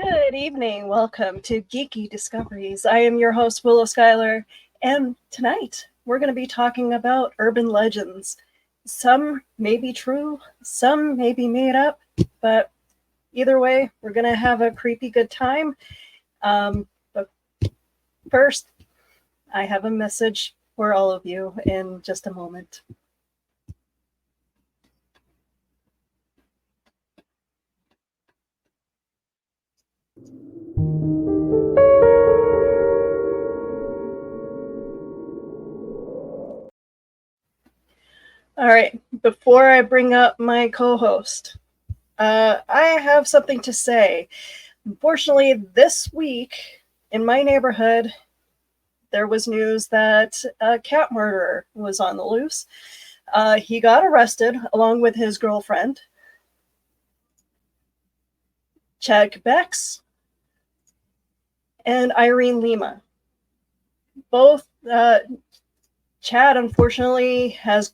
Good evening. Welcome to Geeky Discoveries. I am your host, Willow Schuyler, and tonight we're going to be talking about urban legends. Some may be true, some may be made up, but either way, we're going to have a creepy good time. But first, I have a message for all of you in just a moment. All right, before I bring up my co-host, I have something to say. Unfortunately, this week in my neighborhood, there was news that a cat murderer was on the loose. He got arrested along with his girlfriend, Chad Bex, and Irene Lima. Both Chad, unfortunately, has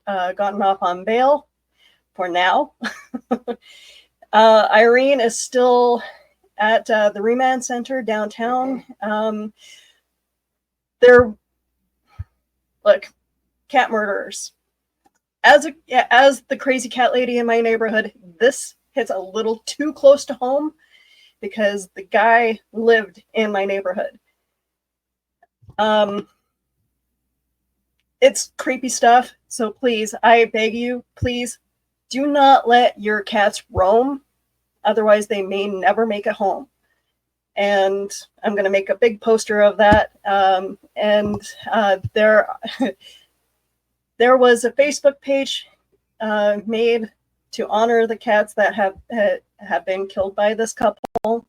gotten off on bail for now. Irene is still at the remand center downtown. Look, cat murderers. As the crazy cat lady in my neighborhood, this hits a little too close to home because the guy lived in my neighborhood. It's creepy stuff, so please, I beg you, please do not let your cats roam. Otherwise, they may never make it home. And I'm going to make a big poster of that. There was a Facebook page made to honor the cats that have been killed by this couple.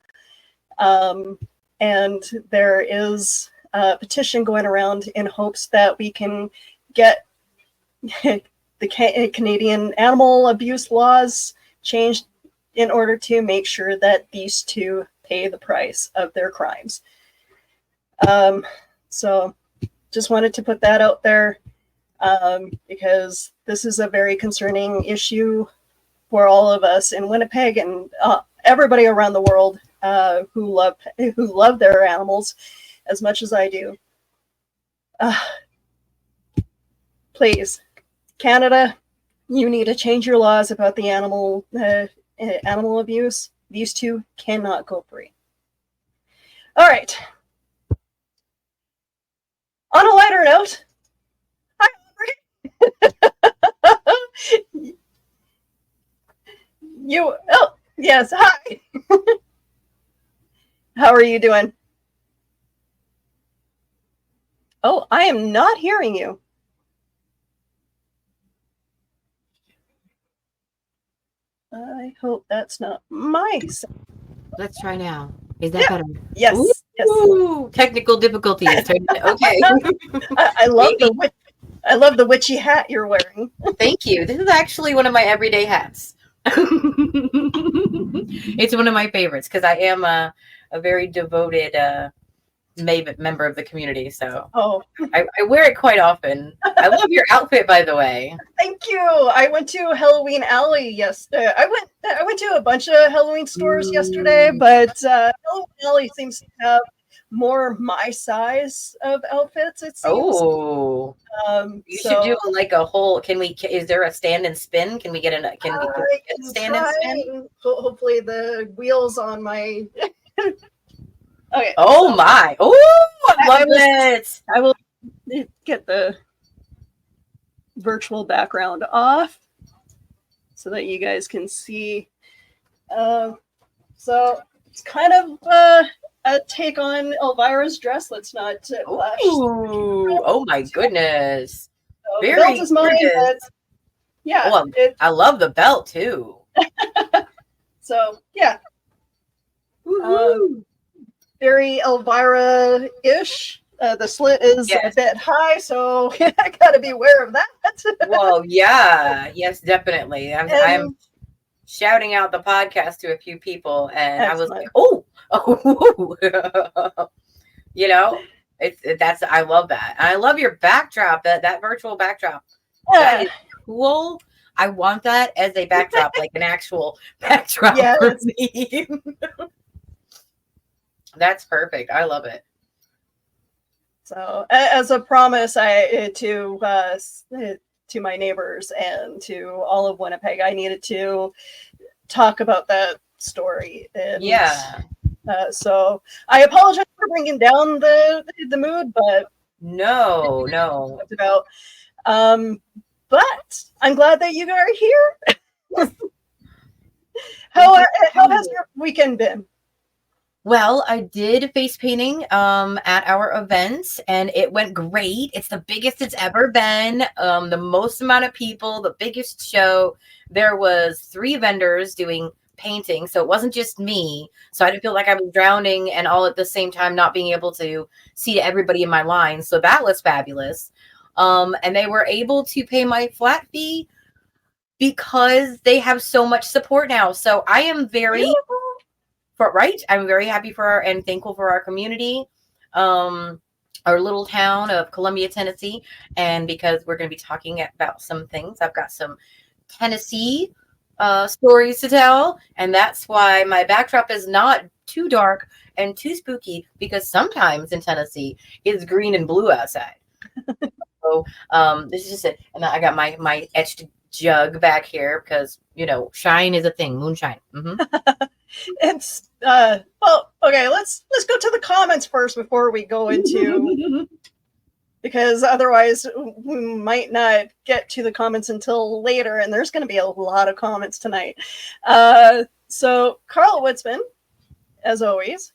And there is a petition going around in hopes that we can get the Canadian animal abuse laws changed in order to make sure that these two pay the price of their crimes. So just wanted to put that out there because this is a very concerning issue for all of us in Winnipeg and everybody around the world who love their animals as much as I do. Please, Canada, you need to change your laws about the animal abuse. These two cannot go free. All right. On a lighter note, yes, hi. How are you doing? Oh, I am not hearing you. I hope that's not my sound. Let's try now. Is that better? Yes. Ooh, yes. Technical difficulties. Okay. I love the witchy hat you're wearing. Thank you. This is actually one of my everyday hats. It's one of my favorites because I am a very devoted member of the community. So I wear it quite often. I love your outfit, by the way. Thank you. I went to Halloween Alley yesterday. I went to a bunch of Halloween stores yesterday, but Halloween Alley seems to have more my size of outfits. It seems. Oh, you should do like a whole. Is there a stand and spin? Can we get a stand and spin? Hopefully, the wheels on my. Okay. Oh so, my! Oh, I love it. I will get the virtual background off so that you guys can see. So it's kind of a take on Elvira's dress. Let's not flash. Ooh! Oh my goodness! So very the belt is mine, but yeah. Oh, I love the belt too. So yeah. Very Elvira-ish. The slit is a bit high, so I gotta be aware of that. Well, yeah, yes, definitely. I'm shouting out the podcast to a few people, and excellent. I was like, oh, you know, I love that. I love your backdrop, that virtual backdrop. That is cool. I want that as a backdrop, like an actual backdrop for me. That's perfect. I love it. So, as a promise, to my neighbors and to all of Winnipeg, I needed to talk about that story. And, so I apologize for bringing down the mood, but no. About, but I'm glad that you are here. How has your weekend been? Well, I did face painting at our event, and it went great. It's the biggest it's ever been. The most amount of people, the biggest show. There was 3 vendors doing painting, so it wasn't just me. So I didn't feel like I was drowning and all at the same time not being able to see everybody in my line. So that was fabulous. And they were able to pay my flat fee because they have so much support now. So I am very... I'm very happy for and thankful for our community, our little town of Columbia, Tennessee. And because we're going to be talking about some things, I've got some Tennessee stories to tell. And that's why my backdrop is not too dark and too spooky, because sometimes in Tennessee it's green and blue outside. So this is just it. And I got my etched jug back here because, shine is a thing. Moonshine. It's okay, let's go to the comments first before we go into because otherwise we might not get to the comments until later, and there's going to be a lot of comments tonight. So Carl Woodsman, as always,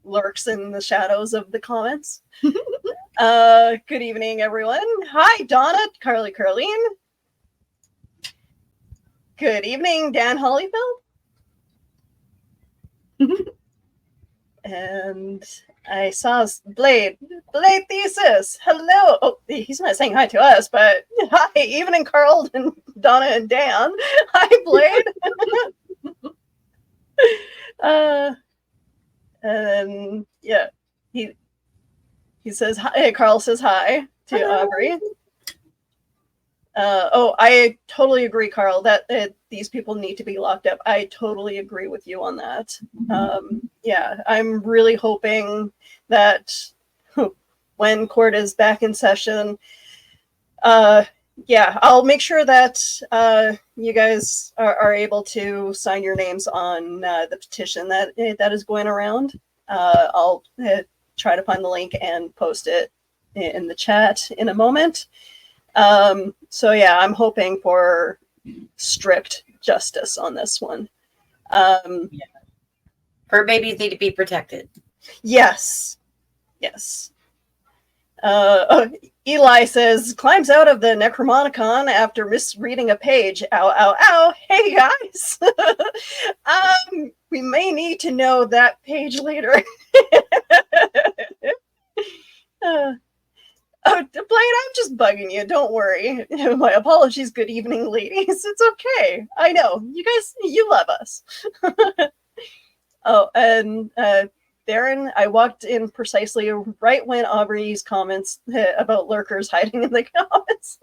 lurks in the shadows of the comments. Good evening, everyone. Hi, Donna, Carleen. Good evening, Dan Hollyfield. And I saw Blade Thesis. Hello. Oh, he's not saying hi to us, but hi, evening, Carl and Donna and Dan. Hi, Blade. And yeah, he says hi. Carl says hi to Aubrey. I totally agree, Carl, that these people need to be locked up. I totally agree with you on that. I'm really hoping that when court is back in session, I'll make sure that you guys are able to sign your names on the petition that is going around. I'll try to find the link and post it in the chat in a moment. I'm hoping for strict justice on this one. Fur babies need to be protected. Yes. Eli says, climbs out of the Necromonicon after misreading a page. Ow, ow, ow. Hey, guys. We may need to know that page later. Blade, I'm just bugging you. Don't worry. My apologies. Good evening, ladies. It's okay. I know. You guys, you love us. And Darren, I walked in precisely right when Aubrey's comments about lurkers hiding in the comments.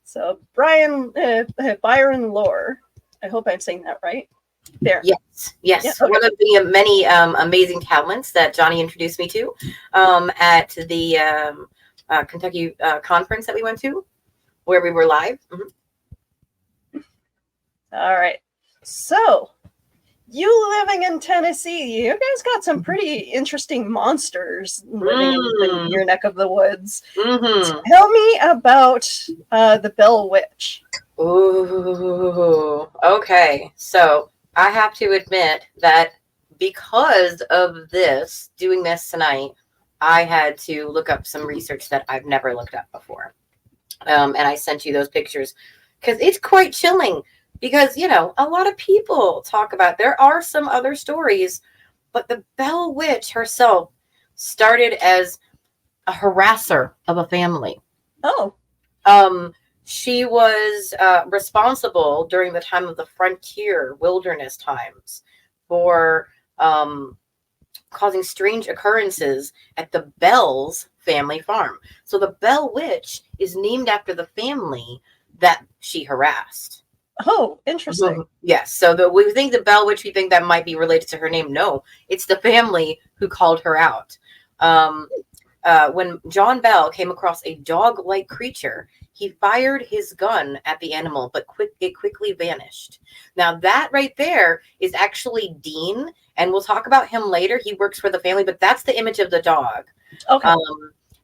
So, Byron Lore. I hope I'm saying that right. There. Yes. Yeah, okay. One of the many amazing talents that Johnny introduced me to at the Kentucky conference that we went to, where we were live. All right. So, you living in Tennessee, you guys got some pretty interesting monsters living in your neck of the woods. Tell me about the Bell Witch. Ooh. Okay. So, I have to admit that because of doing this tonight, I had to look up some research that I've never looked up before. And I sent you those pictures because it's quite chilling because, a lot of people talk about, there are some other stories, but the Bell Witch herself started as a harasser of a family. Oh. She was responsible during the time of the frontier wilderness times for causing strange occurrences at the Bell's family farm. So the Bell Witch is named after the family that she harassed. Oh, interesting. Yes. So we think the Bell Witch, we think that might be related to her name. No, it's the family who called her out. When John Bell came across a dog-like creature, he fired his gun at the animal, but it quickly vanished. Now that right there is actually Dean, and we'll talk about him later. He works for the family, but that's the image of the dog. Okay.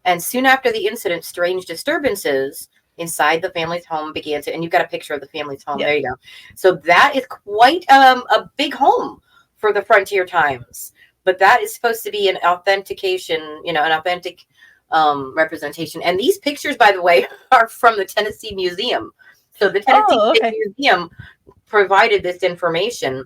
And soon after the incident, strange disturbances inside the family's home began to, and you've got a picture of the family's home. Yeah. There you go. So that is quite a big home for the frontier times. But that is supposed to be an authentication, an authentic representation. And these pictures, by the way, are from the Tennessee Museum. So the Tennessee State Museum provided this information.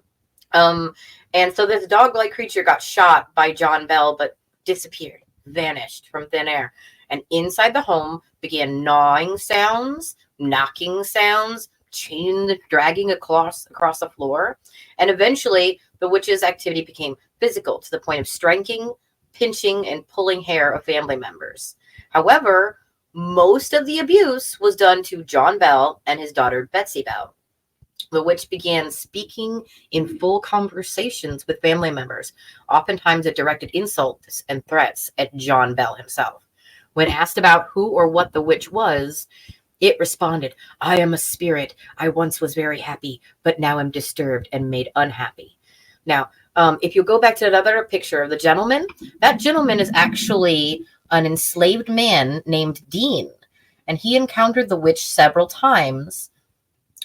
And so this dog-like creature got shot by John Bell, but disappeared, vanished from thin air. And inside the home began gnawing sounds, knocking sounds, chain dragging across the floor. And eventually the witch's activity became physical to the point of striking, pinching, and pulling hair of family members. However, most of the abuse was done to John Bell and his daughter Betsy Bell. The witch began speaking in full conversations with family members. Oftentimes it directed insults and threats at John Bell himself. When asked about who or what the witch was, it responded, "I am a spirit. I once was very happy, but now am disturbed and made unhappy." Now, if you go back to another picture of the gentleman, that gentleman is actually an enslaved man named Dean, and he encountered the witch several times.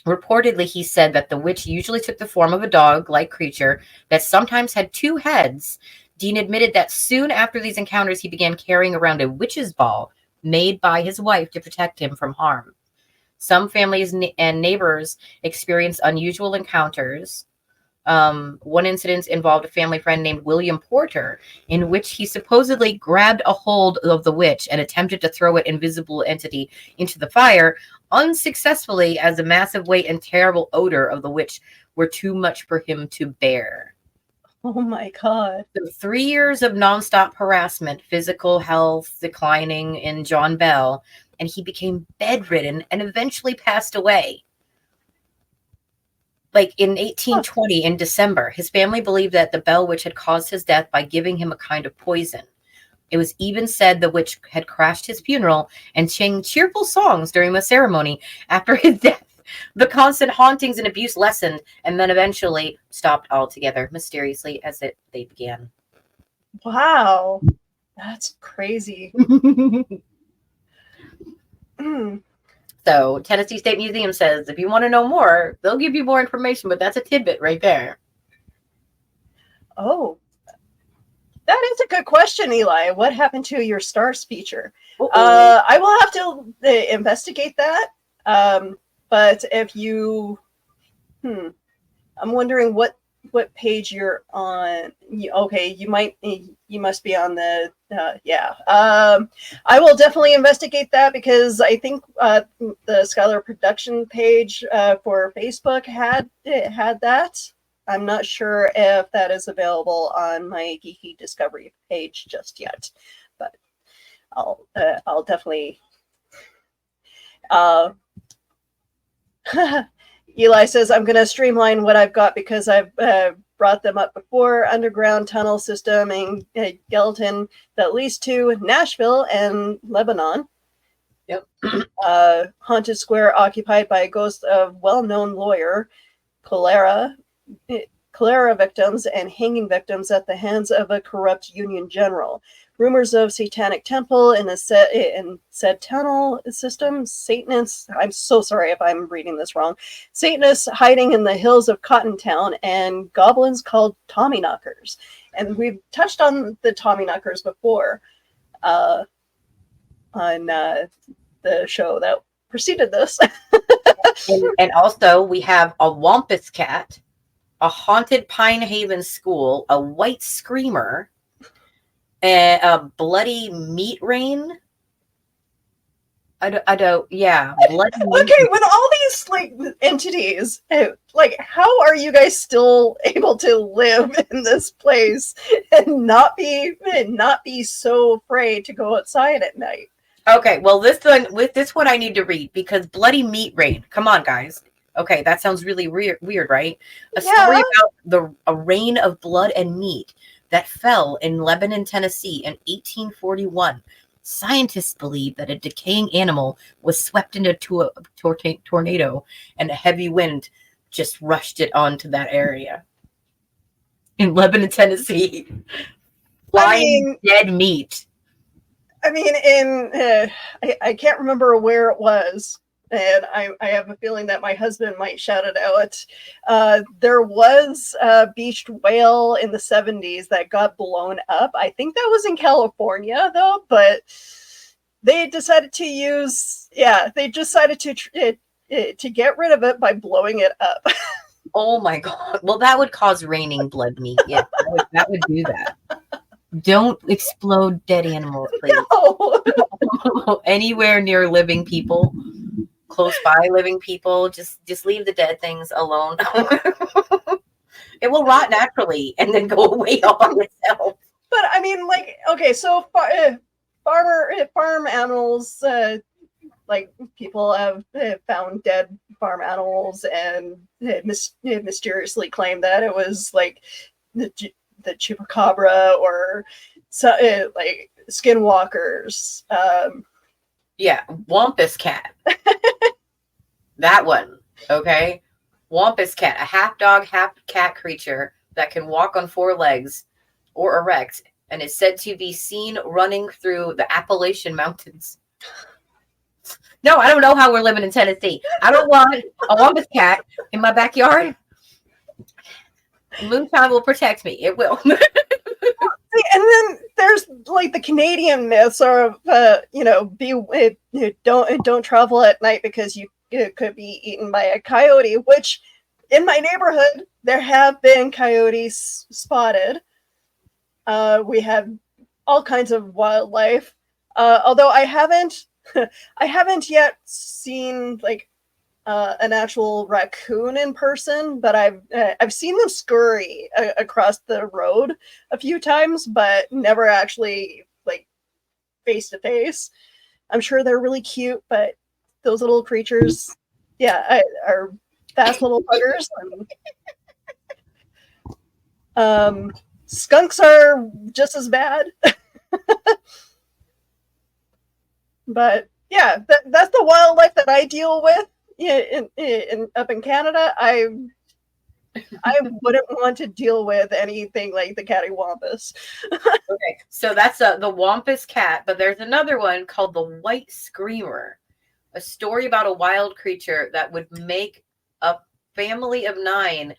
Reportedly, he said that the witch usually took the form of a dog-like creature that sometimes had two heads. Dean admitted that soon after these encounters, he began carrying around a witch's ball made by his wife to protect him from harm. Some families and neighbors experienced unusual encounters. One incident involved a family friend named William Porter, in which he supposedly grabbed a hold of the witch and attempted to throw an invisible entity into the fire, unsuccessfully, as the massive weight and terrible odor of the witch were too much for him to bear. Oh my God. So 3 years of nonstop harassment, physical health declining in John Bell, and he became bedridden and eventually passed away. Like in 1820, in December, his family believed that the Bell Witch had caused his death by giving him a kind of poison. It was even said the witch had crashed his funeral and sang cheerful songs during the ceremony after his death. The constant hauntings and abuse lessened and then eventually stopped altogether, mysteriously as they began. Wow. That's crazy. So Tennessee State Museum says if you want to know more, they'll give you more information, but that's a tidbit right there. Oh, that is a good question, Eli. What happened to your stars feature? I will have to investigate that. But if you, I'm wondering what page you're on. Okay, you must be on the, I will definitely investigate that because I think the Scholar production page for Facebook had that. I'm not sure if that is available on my Geeky Discovery page just yet, but I'll definitely. Eli says, I'm going to streamline what I've got because I've brought them up before. Underground tunnel system in Gallatin that leads to Nashville and Lebanon. Yep. Haunted square occupied by a ghost of well-known lawyer, cholera victims and hanging victims at the hands of a corrupt Union general. Rumors of satanic temple in said tunnel system. Satanists, I'm so sorry if I'm reading this wrong. Satanists hiding in the hills of Cottontown and goblins called Tommyknockers. And we've touched on the Tommyknockers before on the show that preceded this. and also we have a Wampus cat, a haunted Pine Haven school, a white screamer, and a bloody meat rain. Bloody meat. Okay, with all these like entities, like how are you guys still able to live in this place and not be so afraid to go outside at night? Okay, well, this one I need to read because bloody meat rain. Come on, guys. Okay, that sounds really weird, right? A story about a rain of blood and meat that fell in Lebanon, Tennessee in 1841. Scientists believe that a decaying animal was swept into a tornado, and a heavy wind just rushed it onto that area in Lebanon, Tennessee. Flying dead meat. I mean, I can't remember where it was, and I have a feeling that my husband might shout it out. There was a beached whale in the 70s that got blown up. I think that was in California, though, but they decided to to get rid of it by blowing it up. Oh my God. Well, that would cause raining blood meat. Yeah, that would do that. Don't explode dead animals, please. No. Anywhere near living people, close by living people, just leave the dead things alone. It will rot naturally and then go away all by itself. But I mean, like, okay, so farm animals, like people have found dead farm animals and mysteriously claimed that it was like the chupacabra or like skinwalkers. Yeah, Wampus cat. That one, okay? Wampus cat, a half dog, half cat creature that can walk on 4 legs or erect and is said to be seen running through the Appalachian Mountains. No, I don't know how we're living in Tennessee. I don't want a Wampus cat in my backyard. Moonshine will protect me. It will. And then there's like the Canadian myths of, don't travel at night because you could be eaten by a coyote, which in my neighborhood, there have been coyotes spotted. We have all kinds of wildlife. Although I haven't yet seen like an actual raccoon in person, but I've seen them scurry across the road a few times, but never actually like face to face. I'm sure they're really cute, but those little creatures, are fast little buggers. Skunks are just as bad. But yeah, that's the wildlife that I deal with. Up in Canada, I wouldn't want to deal with anything like the cattywampus. Okay, so that's the Wampus cat, but there's another one called the White Screamer, a story about a wild creature that would make a family of 9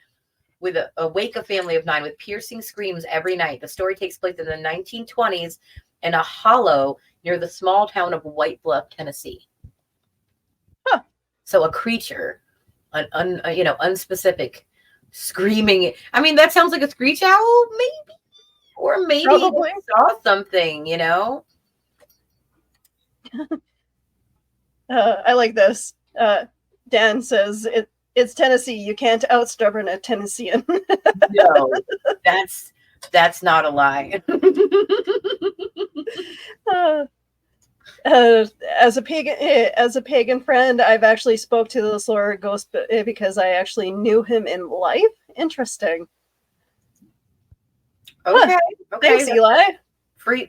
with wake a family of 9 with piercing screams every night. The story takes place in the 1920s in a hollow near the small town of White Bluff, Tennessee. Huh. So a creature, an unspecific screaming. I mean, that sounds like a screech owl, maybe, or maybe Probably. saw something. I like this. Dan says it's Tennessee. You can't outstubborn a Tennessean. No, that's not a lie. As a pagan friend, I've actually spoke to this Lord Ghost because I actually knew him in life. Interesting. Okay. Huh. Okay. Thanks, Eli. Free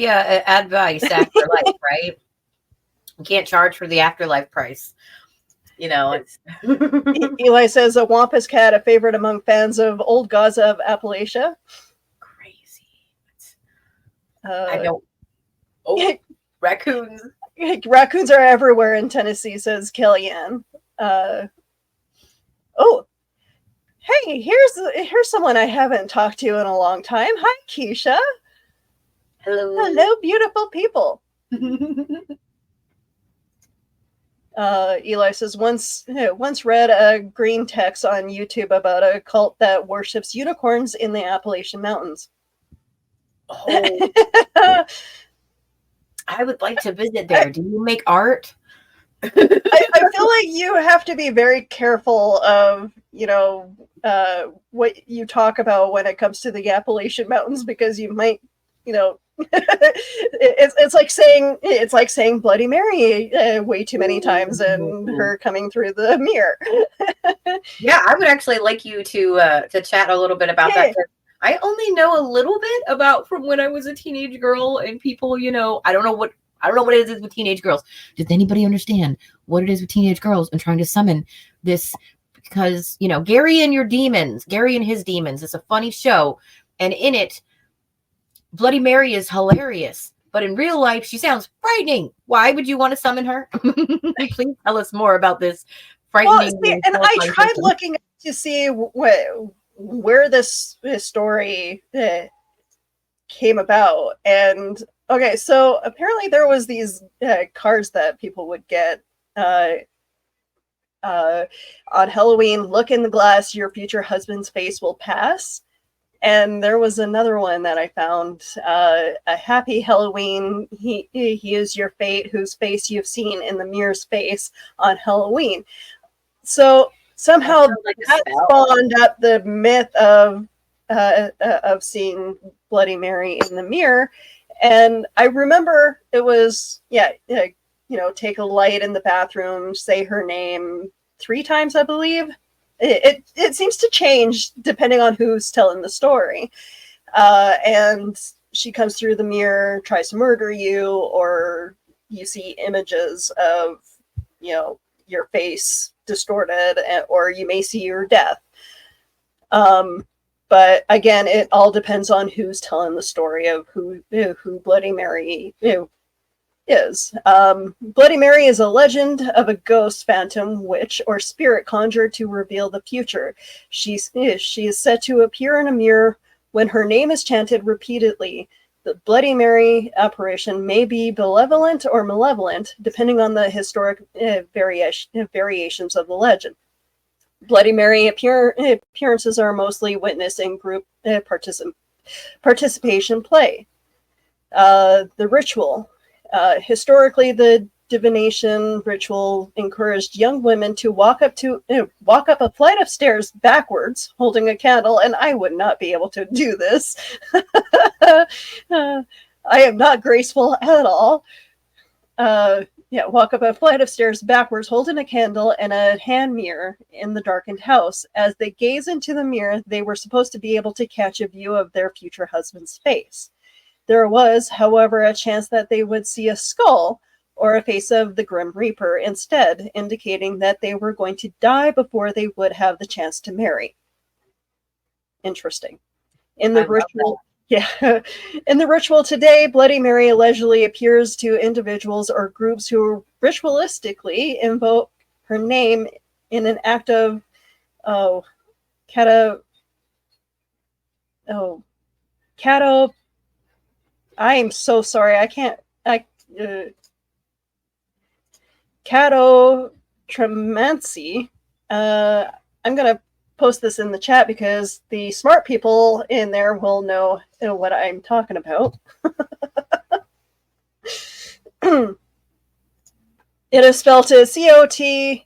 advice after life, right? You can't charge for the afterlife price. It's Eli says a Wampus cat, a favorite among fans of old Gaza of Appalachia. Crazy. I don't. Raccoons. Raccoons are everywhere in Tennessee, says Kellyanne. Hey, here's someone I haven't talked to in a long time. Hi, Keisha. Hello, beautiful people. Eli says once read a green text on YouTube about a cult that worships unicorns in the Appalachian Mountains. Oh. I would like to visit there. Do you make art? I feel like you have to be very careful of, what you talk about when it comes to the Appalachian Mountains, because you might, it's like saying Bloody Mary way too many times and Ooh. her coming through the mirror. Yeah, I would actually like you to chat a little bit about that, Yeah. 'cause I only know a little bit about from when I was a teenage girl, and people, I don't know what it is with teenage girls. Does anybody understand what it is with teenage girls and trying to summon this? Because, Gary and His Demons, it's a funny show, and in it, Bloody Mary is hilarious, but in real life, she sounds frightening. Why would you want to summon her? Please tell us more about this Well, frightening see, and and I terrifying tried person. looking to see where this story came about. And okay, so apparently there was these cards that people would get uh, uh, on Halloween. Look in the glass, your future husband's face will pass. And there was another one that I found, a happy Halloween. He is your fate, whose face you've seen in the mirror's face on Halloween. So That somehow sounds like a that spell. spawned up the myth of seeing Bloody Mary in the mirror. And I remember it was, take a light in the bathroom, say her name 3 times, I believe. It seems to change depending on who's telling the story. And she comes through the mirror, tries to murder you, or you see images of, your face distorted, or you may see your death. Um, but again, it all depends on who's telling the story of who Bloody Mary is. Bloody Mary is a legend of a ghost, phantom, witch, or spirit conjured to reveal the future. She is said to appear in a mirror when her name is chanted repeatedly. The Bloody Mary apparition may be benevolent or malevolent, depending on the historic variations of the legend. Bloody Mary appearances are mostly witnessed in group participation play. The ritual. Historically, the divination ritual encouraged young women to walk up a flight of stairs backwards, holding a candle, and I would not be able to do this. I am not graceful at all. Walk up a flight of stairs backwards, holding a candle and a hand mirror in the darkened house. As they gaze into the mirror, they were supposed to be able to catch a view of their future husband's face. There was, however, a chance that they would see a skull or a face of the Grim Reaper instead, indicating that they were going to die before they would have the chance to marry. Interesting. In I the love that. ritual, yeah, in the ritual today, Bloody Mary allegedly appears to individuals or groups who ritualistically invoke her name in an act of oh, cata, oh, cato. I am so sorry. I can't. Catotremancy. I'm gonna post this in the chat because the smart people in there will know what I'm talking about. It is spelled as Cotoptromancy.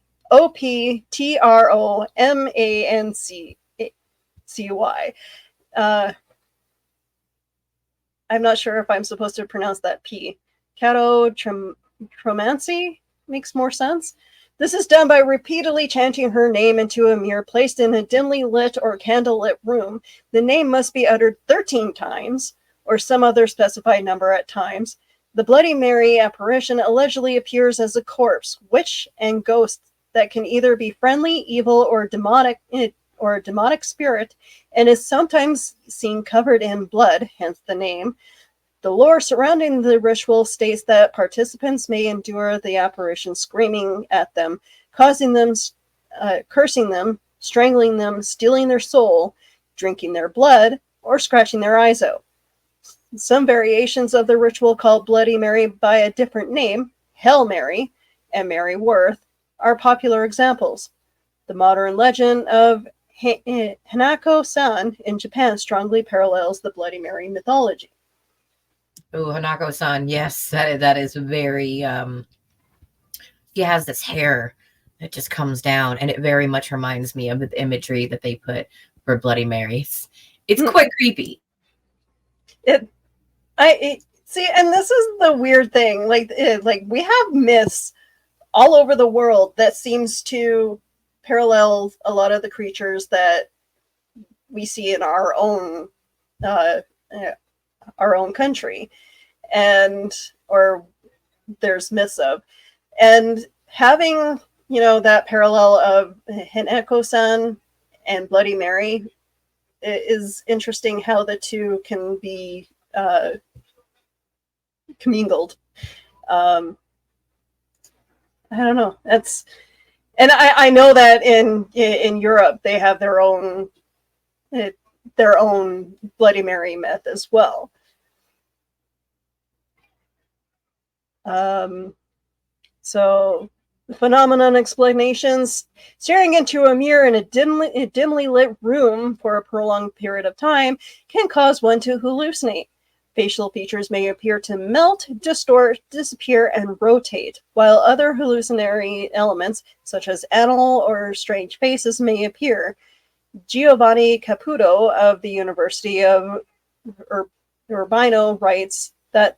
I'm not sure if I'm supposed to pronounce that P. Catotremancy makes more sense. This is done by repeatedly chanting her name into a mirror placed in a dimly lit or candlelit room. The name must be uttered 13 times, or some other specified number at times. The Bloody Mary apparition allegedly appears as a corpse, witch, and ghost that can either be friendly, evil, or a demonic spirit, and is sometimes seen covered in blood, hence the name. The lore surrounding the ritual states that participants may endure the apparition screaming at them, causing them, cursing them, strangling them, stealing their soul, drinking their blood, or scratching their eyes out. Some variations of the ritual called Bloody Mary by a different name, Hail Mary and Mary Worth, are popular examples. The modern legend of Hanako-san in Japan strongly parallels the Bloody Mary mythology. Oh, Hanako-san, yes, that is very She has this hair that just comes down, and it very much reminds me of the imagery that they put for Bloody Marys. It's quite creepy. See, and this is the weird thing. Like we have myths all over the world that seems to parallel a lot of the creatures that we see in uh, our own country, and or there's myths of, and having that parallel of Hineko-san and Bloody Mary is interesting. How the two can be commingled. I don't know. That's, and I know that in Europe they have their own Bloody Mary myth as well. So phenomenon explanations: staring into a mirror in a dimly lit room for a prolonged period of time can cause one to hallucinate. Facial features may appear to melt, distort, disappear, and rotate, while other hallucinatory elements, such as animal or strange faces, may appear. Giovanni Caputo of the University of Urbino writes that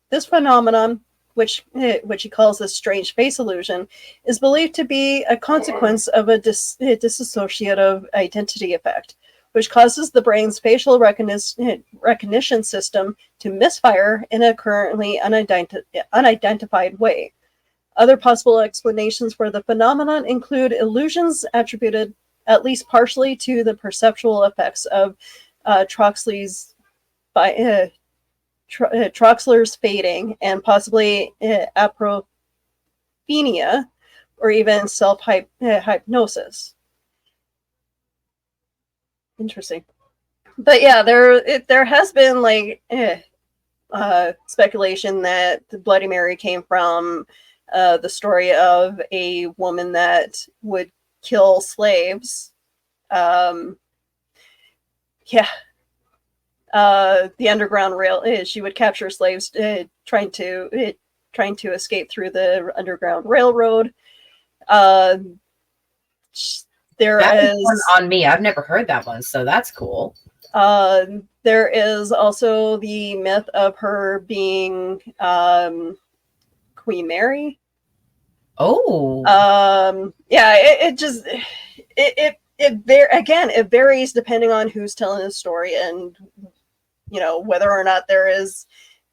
this phenomenon, which he calls the strange face illusion, is believed to be a consequence of a dissociative identity effect, which causes the brain's facial recognition system to misfire in a currently unidentified way. Other possible explanations for the phenomenon include illusions attributed at least partially to the perceptual effects of Troxler's fading, and possibly apophenia, or even self-hypnosis. Interesting. But yeah, there has been speculation that the Bloody Mary came from the story of a woman that would kill slaves. The Underground Rail. She would capture slaves trying to escape through the Underground Railroad. There is on me. I've never heard that one, so that's cool. There is also the myth of her being Queen Mary. Oh. It varies depending on who's telling the story, and whether or not there is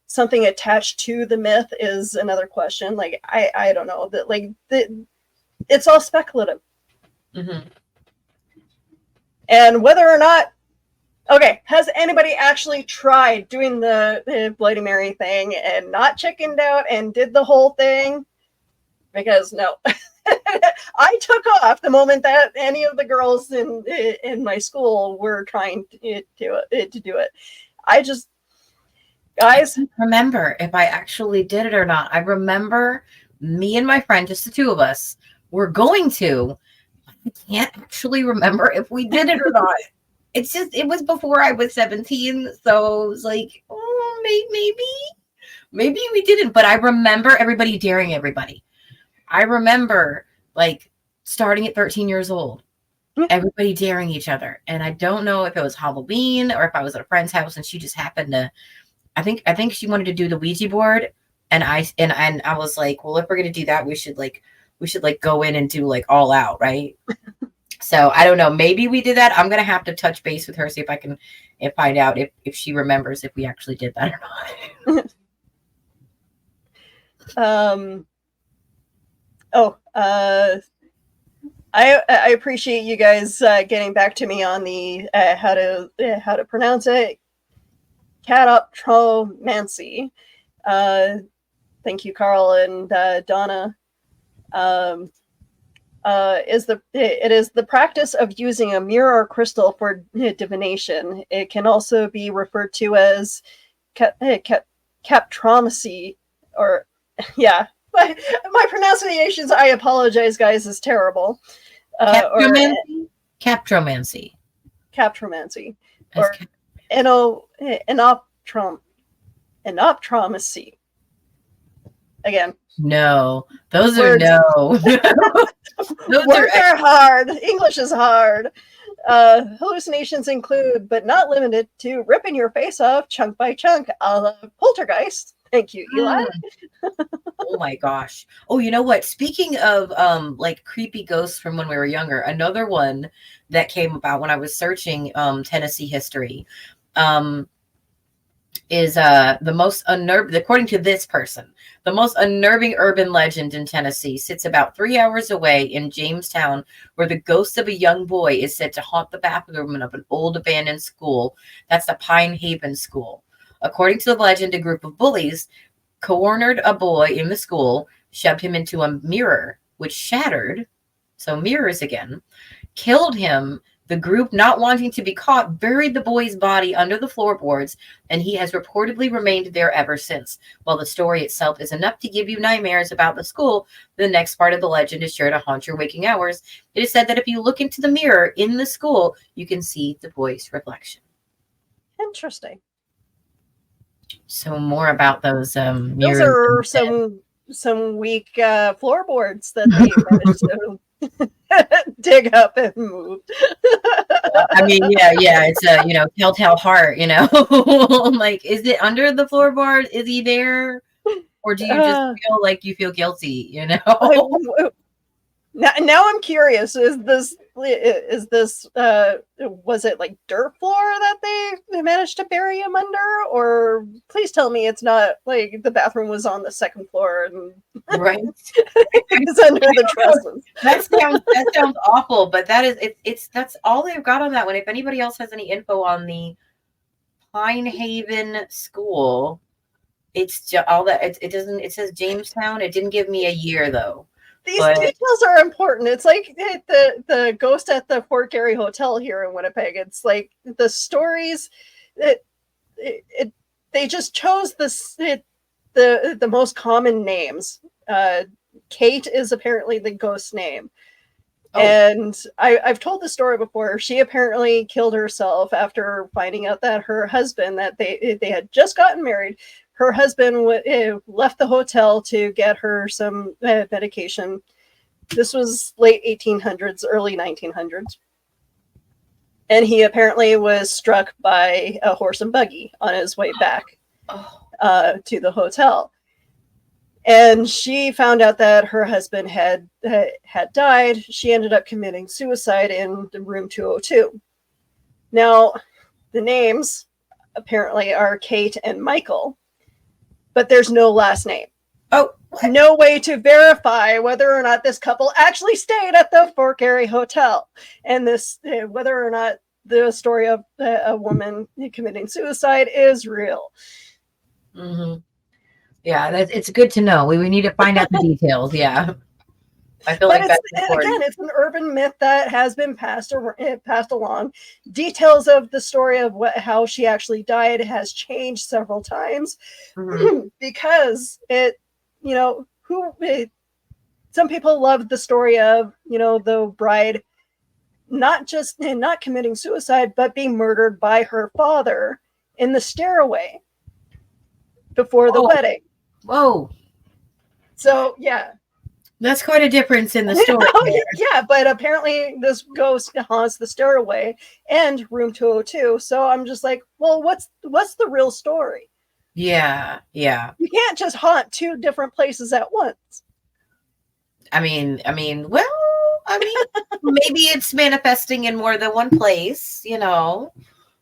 something attached to the myth is another question. I don't know that it's all speculative. Mm-hmm. And whether or not, has anybody actually tried doing the Bloody Mary thing and not chickened out and did the whole thing? Because no. I took off the moment that any of the girls in my school were trying to do it. Guys, I don't remember if I actually did it or not. I remember me and my friend, just the two of us, were going to. I can't actually remember if we did it or not. It's just, it was before I was 17, so it was like, oh, maybe we didn't. But I remember everybody daring everybody. I remember starting at 13 years old, everybody daring each other. And I don't know if it was Halloween or if I was at a friend's house and she just happened to, I think she wanted to do the Ouija board. And I was like, well, if we're going to do that, we should go in and do all out. Right. So I don't know. Maybe we did that. I'm going to have to touch base with her, see if I can find out if she remembers if we actually did that or not. I appreciate you guys getting back to me on the how to pronounce it. Catoptromancy. Thank you, Carl and Donna. It is the practice of using a mirror or crystal for divination. It can also be referred to as captromancy, or my pronunciations, I apologize, guys, is terrible. Captromancy. Or enoptromacy. Again, No, those are words. no. Those Words are hard. English is hard. Hallucinations include, but not limited to, ripping your face off chunk by chunk, a la Poltergeist. Thank you, Eli. Oh my gosh. Oh, you know what? Speaking of like creepy ghosts from when we were younger, another one that came about when I was searching Tennessee history is the most unnerving, according to this person, the most unnerving urban legend in Tennessee sits about 3 hours away in Jamestown, where the ghost of a young boy is said to haunt the bathroom of an old abandoned school. That's the Pine Haven School. According to the legend, a group of bullies cornered a boy in the school, shoved him into a mirror, which shattered. So mirrors again, killed him. The group, not wanting to be caught, buried the boy's body under the floorboards, and he has reportedly remained there ever since. While the story itself is enough to give you nightmares about the school, the next part of the legend is sure to haunt your waking hours. It is said that if you look into the mirror in the school, you can see the boy's reflection. Interesting. So more about those mirrors. Those are some weak floorboards that they managed to dig up and move. I mean, yeah, it's a telltale heart, like, is it under the floorboard? Is he there? Or do you just feel like you feel guilty, Now I'm curious, is this was it like dirt floor that they managed to bury him under? Or please tell me it's not like the bathroom was on the second floor and right. it's under the trusses. That sounds awful, but that's all they've got on that one. If anybody else has any info on the Pine Haven School, it's just all that it says Jamestown. It didn't give me a year though. These details are important. It's like the ghost at the Fort Garry Hotel here in Winnipeg. It's like the stories they just chose the most common names. Kate is apparently the ghost name. Oh. And I've told the story before. She apparently killed herself after finding out that her husband, that they had just gotten married. Her husband left the hotel to get her some medication. This was late 1800s, early 1900s. And he apparently was struck by a horse and buggy on his way back to the hotel. And she found out that her husband had died. She ended up committing suicide in room 202. Now, the names apparently are Kate and Michael, but there's no last name. Oh, no way to verify whether or not this couple actually stayed at the Fort Garry Hotel, and this whether or not the story of a woman committing suicide is real. Mm-hmm. Yeah, it's good to know. We need to find out the details. Yeah, I feel like that's important. Again, it's an urban myth that has been passed along. Details of the story of how she actually died has changed several times, because some people love the story of the bride not committing suicide, but being murdered by her father in the stairway before the wedding. Whoa. So, yeah. That's quite a difference in the story. Yeah, but apparently this ghost haunts the stairway and room 202. So I'm just like, well, what's the real story? Yeah. You can't just haunt two different places at once. I mean, maybe it's manifesting in more than one place,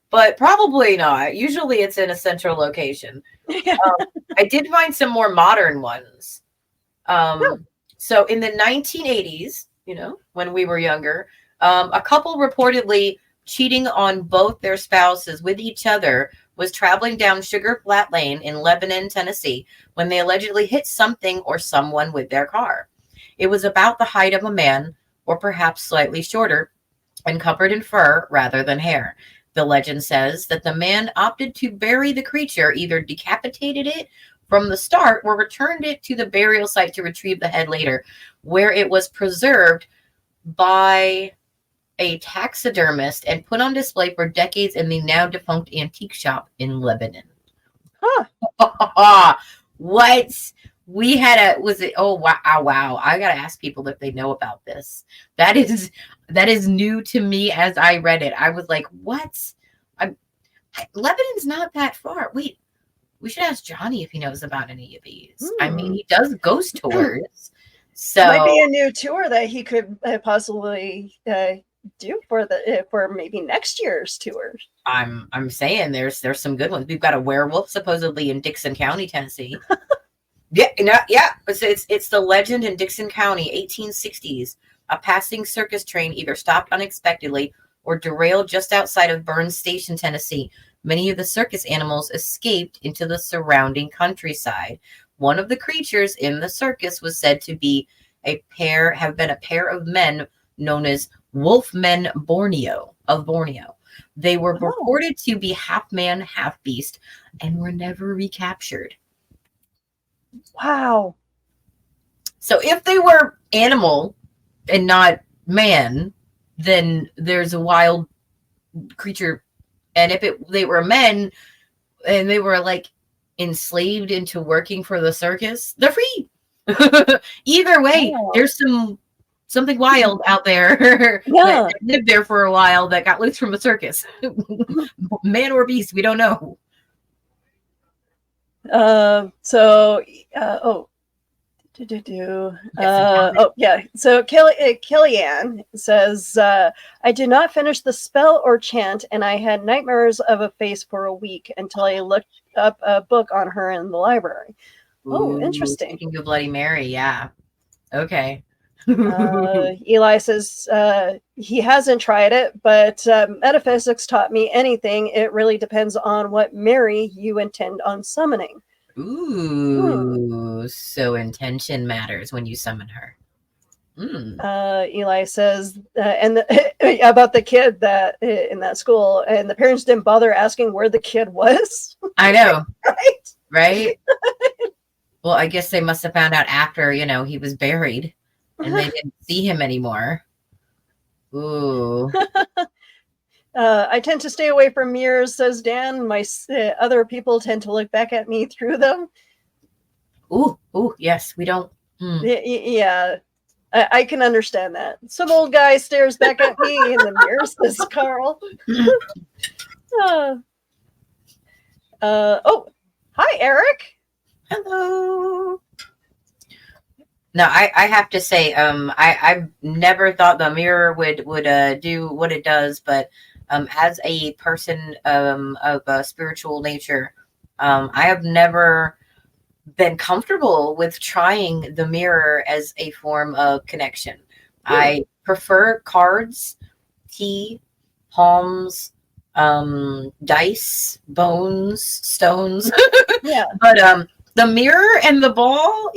but probably not. Usually it's in a central location. I did find some more modern ones. So in the 1980s, when we were younger, a couple reportedly cheating on both their spouses with each other was traveling down Sugar Flat Lane in Lebanon, Tennessee, when they allegedly hit something or someone with their car. It was about the height of a man, or perhaps slightly shorter, and covered in fur rather than hair. The legend says that the man opted to bury the creature, either decapitated it from the start or returned it to the burial site to retrieve the head later, where it was preserved by a taxidermist and put on display for decades in the now defunct antique shop in Lebanon. Huh. What? We had oh wow, wow. I gotta ask people if they know about this. That is new to me as I read it. I was like, what? Lebanon's not that far. Wait, we should ask Johnny if he knows about any of these. I mean, he does ghost tours. So might be a new tour that he could possibly do for maybe next year's tour. I'm saying there's some good ones. We've got a werewolf supposedly in Dixon County, Tennessee. Yeah. It's the legend in Dixon County, 1860s. A passing circus train either stopped unexpectedly or derailed just outside of Burns Station, Tennessee. Many of the circus animals escaped into the surrounding countryside. One of the creatures in the circus was said to be a pair of men known as Wolfmen of Borneo. They were reported to be half man, half beast, and were never recaptured. Wow. So if they were animal and not man, then there's a wild creature. And if they were men and they were like enslaved into working for the circus, they're free. Either way, there's something wild out there that lived there for a while that got loose from a circus. Man or beast, we don't know. So Killian says, I did not finish the spell or chant, and I had nightmares of a face for a week until I looked up a book on her in the library. Ooh, interesting. Speaking of Bloody Mary, yeah. Okay. Eli says he hasn't tried it, but metaphysics taught me anything. It really depends on what Mary you intend on summoning. Ooh, so intention matters when you summon her. Eli says, about the kid that in that school, and the parents didn't bother asking where the kid was. I know, right? Well, I guess they must have found out after he was buried. And they didn't see him anymore. Ooh. I tend to stay away from mirrors, says Dan. My other people tend to look back at me through them. Ooh, yes, we don't. Yeah, I can understand that. Some old guy stares back at me in the mirror, says Carl. Hi, Eric. Hello. No, I have to say, I've never thought the mirror would do what it does, but as a person of a spiritual nature, I have never been comfortable with trying the mirror as a form of connection. I prefer cards, tea, palms, dice, bones, stones. Yeah, but the mirror and the ball,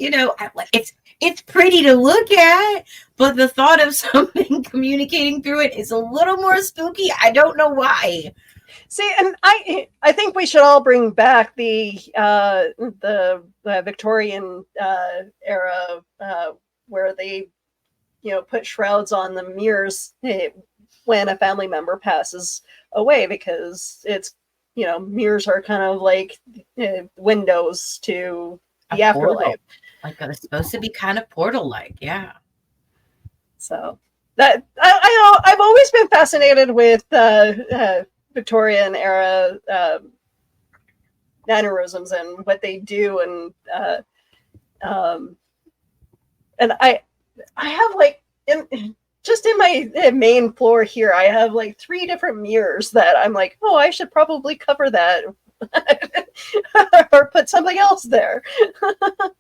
it's pretty to look at, but the thought of something communicating through it is a little more spooky. I don't know why. See, and I think we should all bring back the Victorian era where they put shrouds on the mirrors when a family member passes away, because it's mirrors are kind of like windows to the afterlife. Like it's supposed to be kind of portal-like, yeah. So that I've always been fascinated with Victorian era mannerisms and what they do, and I have like just in my main floor here, I have like 3 different mirrors that I'm like, I should probably cover that. Or put something else there.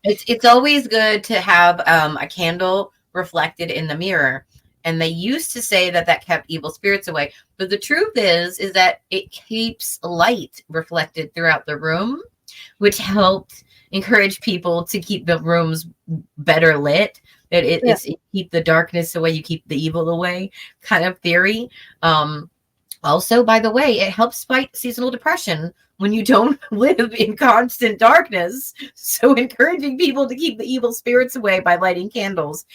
It's always good to have a candle reflected in the mirror, and they used to say that kept evil spirits away, but the truth is that it keeps light reflected throughout the room, which helped encourage people to keep the rooms better lit. It's keep the darkness away, you keep the evil away kind of theory. Also, by the way, it helps fight seasonal depression when you don't live in constant darkness. So encouraging people to keep the evil spirits away by lighting candles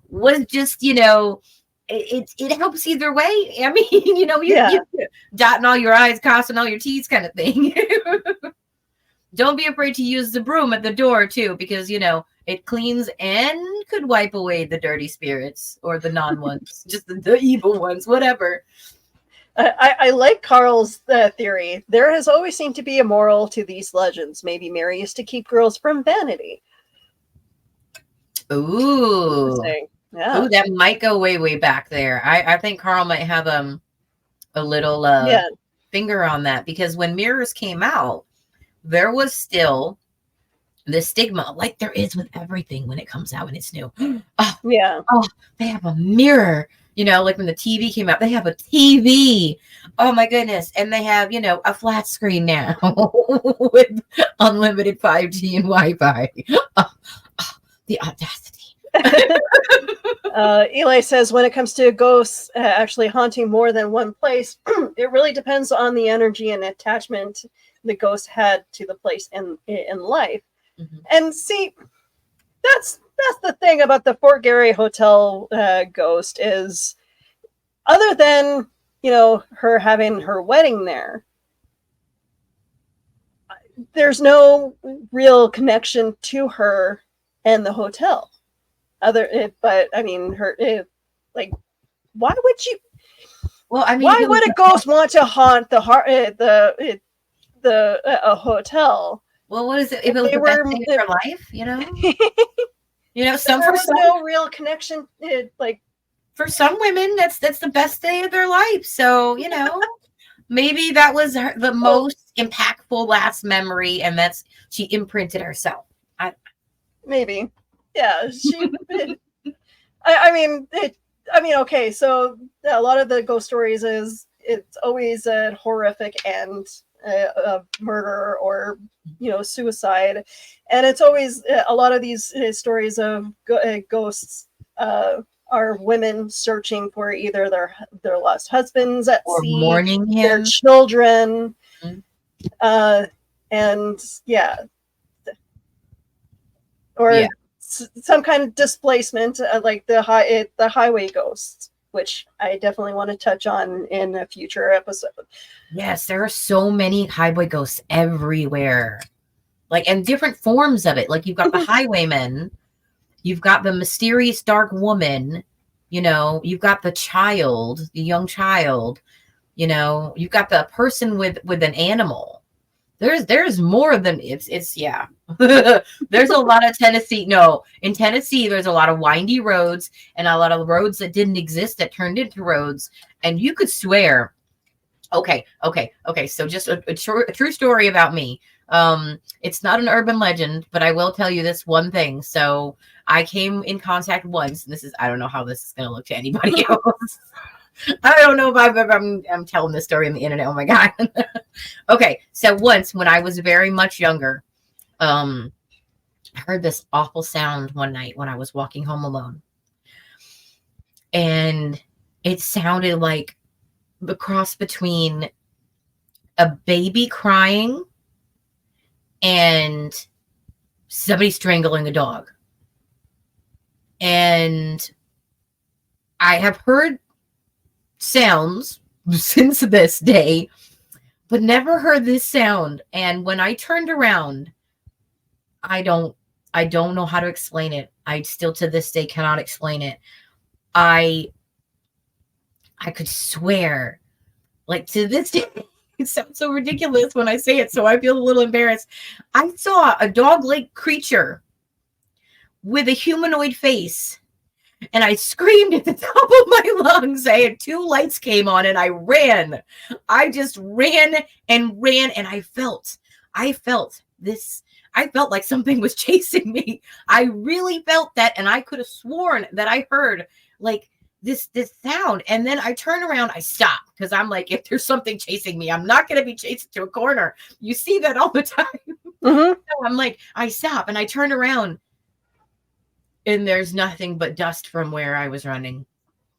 was just, it helps either way. I mean, you dotting all your I's, crossing all your T's kind of thing. Don't be afraid to use the broom at the door too, because it cleans and could wipe away the dirty spirits or the non-ones, just the evil ones, whatever. I like Carl's theory. There has always seemed to be a moral to these legends. Maybe Mary used to keep girls from vanity. Ooh. Yeah. Ooh, that might go way, way back there. I think Carl might have a little finger on that, because when mirrors came out, there was still the stigma, like there is with everything when it comes out and it's new. Oh, yeah. Oh, they have a mirror. Like when the TV came out, they have a TV. Oh my goodness. And they have, a flat screen now with unlimited 5G and Wi-Fi. The audacity. Eli says, when it comes to ghosts actually haunting more than one place, it really depends on the energy and attachment the ghost had to the place in life. Mm-hmm. And see, that's the thing about the Fort Garry Hotel ghost is, other than her having her wedding there, there's no real connection to her and the hotel. But I mean, why would you? Well, I mean, why would a ghost want to haunt the hotel? Well, what is it? If it was the best thing in her life, for no real connection. For some women, that's the best day of their life. So maybe that was the most impactful last memory, and she imprinted herself. Maybe, yeah. She. I mean, okay. So a lot of the ghost stories it's always a horrific end. A murder or suicide, and it's always a lot of these stories of ghosts are women searching for either their lost husbands at or sea, mourning their children, and or some kind of displacement, like the highway ghosts, which I definitely want to touch on in a future episode. Yes, there are so many highway ghosts everywhere, and different forms of it. Like, you've got the highwaymen, you've got the mysterious dark woman, you've got the young child, you've got the person with an animal. There's more than it's there's a lot of Tennessee. No, in Tennessee, there's a lot of windy roads and a lot of roads that didn't exist that turned into roads. And you could swear, okay. So just a true story about me. It's not an urban legend, but I will tell you this one thing. So I came in contact once, and I don't know how this is going to look to anybody else. I don't know if I'm telling this story on the internet. Oh my God. Okay. So once when I was very much younger, I heard this awful sound one night when I was walking home alone. And it sounded like the cross between a baby crying and somebody strangling a dog. And I have heard sounds since this day, but never heard this sound. And when I turned around, I don't know how to explain it. I still to this day cannot explain it. I could swear, like, to this day, it sounds so ridiculous when I say it, so I feel a little embarrassed. I saw a dog-like creature with a humanoid face, and I screamed at the top of my lungs. I had 2 lights came on, and I ran. I just ran, and I felt this. I felt like something was chasing me. I really felt that, and I could have sworn that I heard, like, this sound. And then I turn around, I stop, because I'm like, if there's something chasing me, I'm not going to be chased to a corner. You see that all the time. Mm-hmm. So I'm like, I stop, and I turn around, and there's nothing but dust from where I was running.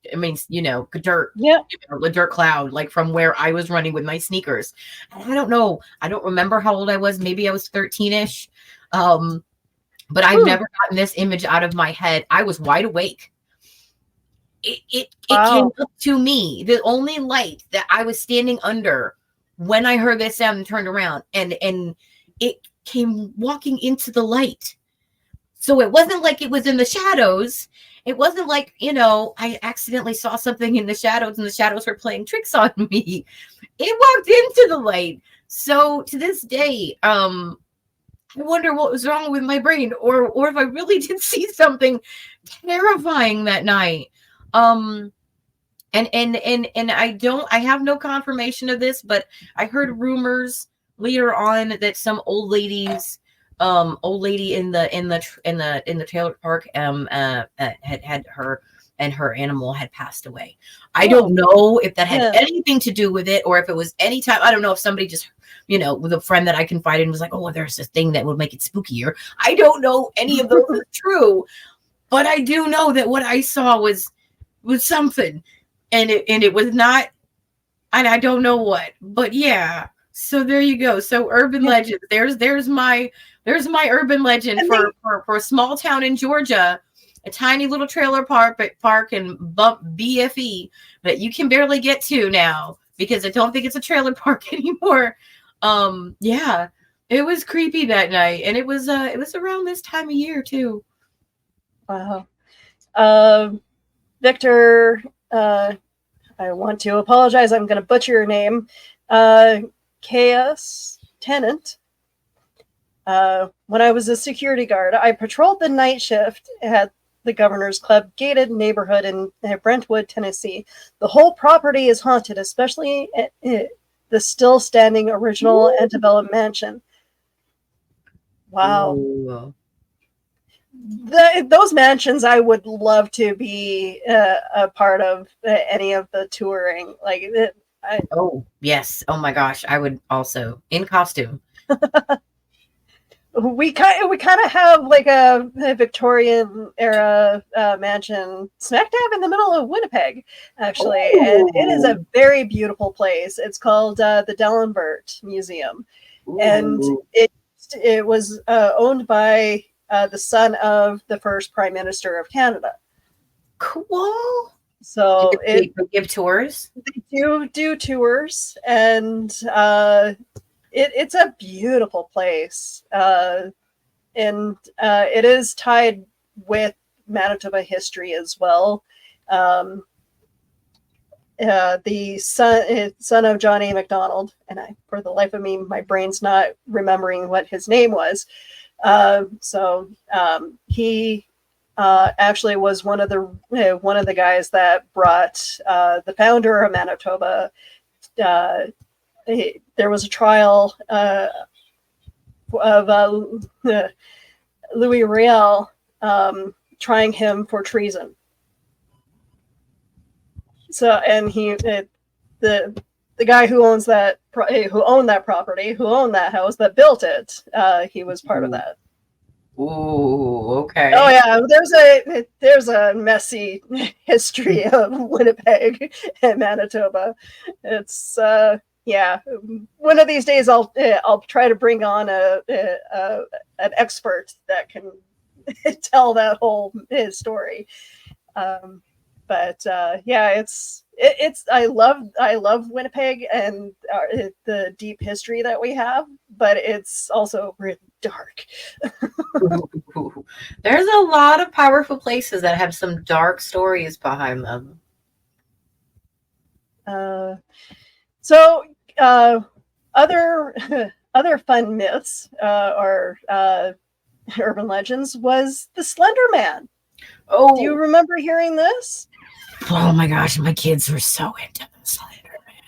It means, dirt. Yeah. A dirt cloud, like from where I was running with my sneakers. And I don't know. I don't remember how old I was. Maybe I was 13-ish. But I've never gotten this image out of my head. I was wide awake. It came up to me. The only light that I was standing under when I heard this sound and turned around. And it came walking into the light. So it wasn't like it was in the shadows. It wasn't like, I accidentally saw something in the shadows and the shadows were playing tricks on me. It walked into the light. So to this day, I wonder what was wrong with my brain, or if I really did see something terrifying that night. And I have no confirmation of this, but I heard rumors later on that some old lady in the trailer park had her animal had passed away. I don't know if that had anything to do with it, or if it was any time. I don't know if somebody just, with a friend that I confided in was like, oh, there's this thing that would make it spookier. I don't know any of those is true, but I do know that what I saw was something, and it was not, and I don't know what, but yeah. So there you go. So urban legends. There's my urban legend for a small town in Georgia, a tiny little trailer park and BFE that you can barely get to now because I don't think it's a trailer park anymore. Yeah, it was creepy that night, and it was around this time of year too. Wow. Victor, I want to apologize. I'm going to butcher your name. Chaos Tenant. When I was a security guard, I patrolled the night shift at the Governor's Club gated neighborhood in Brentwood, Tennessee. The whole property is haunted, especially the still standing original antebellum mansion. Wow. Ooh. Those mansions, I would love to be a part of any of the touring. Oh, yes. Oh my gosh. I would also, in costume. We kind of have like a Victorian era mansion smack dab in the middle of Winnipeg, actually. Ooh. And it is a very beautiful place. It's called the Dallenbert Museum. Ooh. And it was owned by the son of the first Prime Minister of Canada. Cool. So they give tours? They do tours, and it's a beautiful place. And it is tied with Manitoba history as well. The son of John A. Macdonald, and for the life of me, my brain's not remembering what his name was. He actually was one of the guys that brought the founder of Manitoba. There was a trial of Louis Riel trying him for treason. So, and the guy who owned that property, who owned that house, that built it, he was part of that. Ooh, okay. Oh yeah, there's a messy history of Winnipeg and Manitoba. It's yeah. One of these days, I'll try to bring on an expert that can tell that whole story. But yeah, it's I love Winnipeg and the deep history that we have, but it's also really dark. There's a lot of powerful places that have some dark stories behind them. So other fun myths or urban legends was the Slender Man. Oh, do you remember hearing this? Oh my gosh, my kids were so into the Slender Man.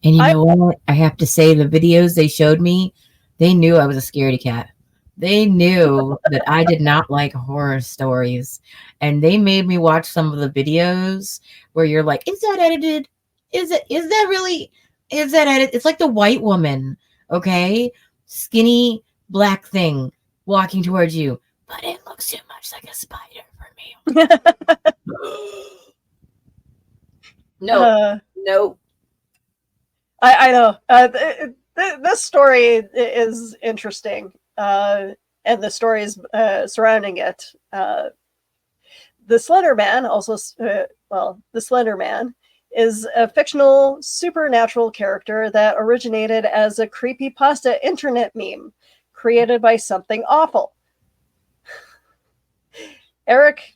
And you know what? I have to say, the videos they showed me, they knew I was a scaredy cat. They knew that I did not like horror stories. And they made me watch some of the videos where you're like, is that edited? Is that edited? It's like the white woman, okay? Skinny black thing walking towards you. But it looks too much like a spider for me. No. I know. This story is interesting, and the stories surrounding it. The Slender Man, the Slender Man is a fictional supernatural character that originated as a creepypasta internet meme created by something awful. Eric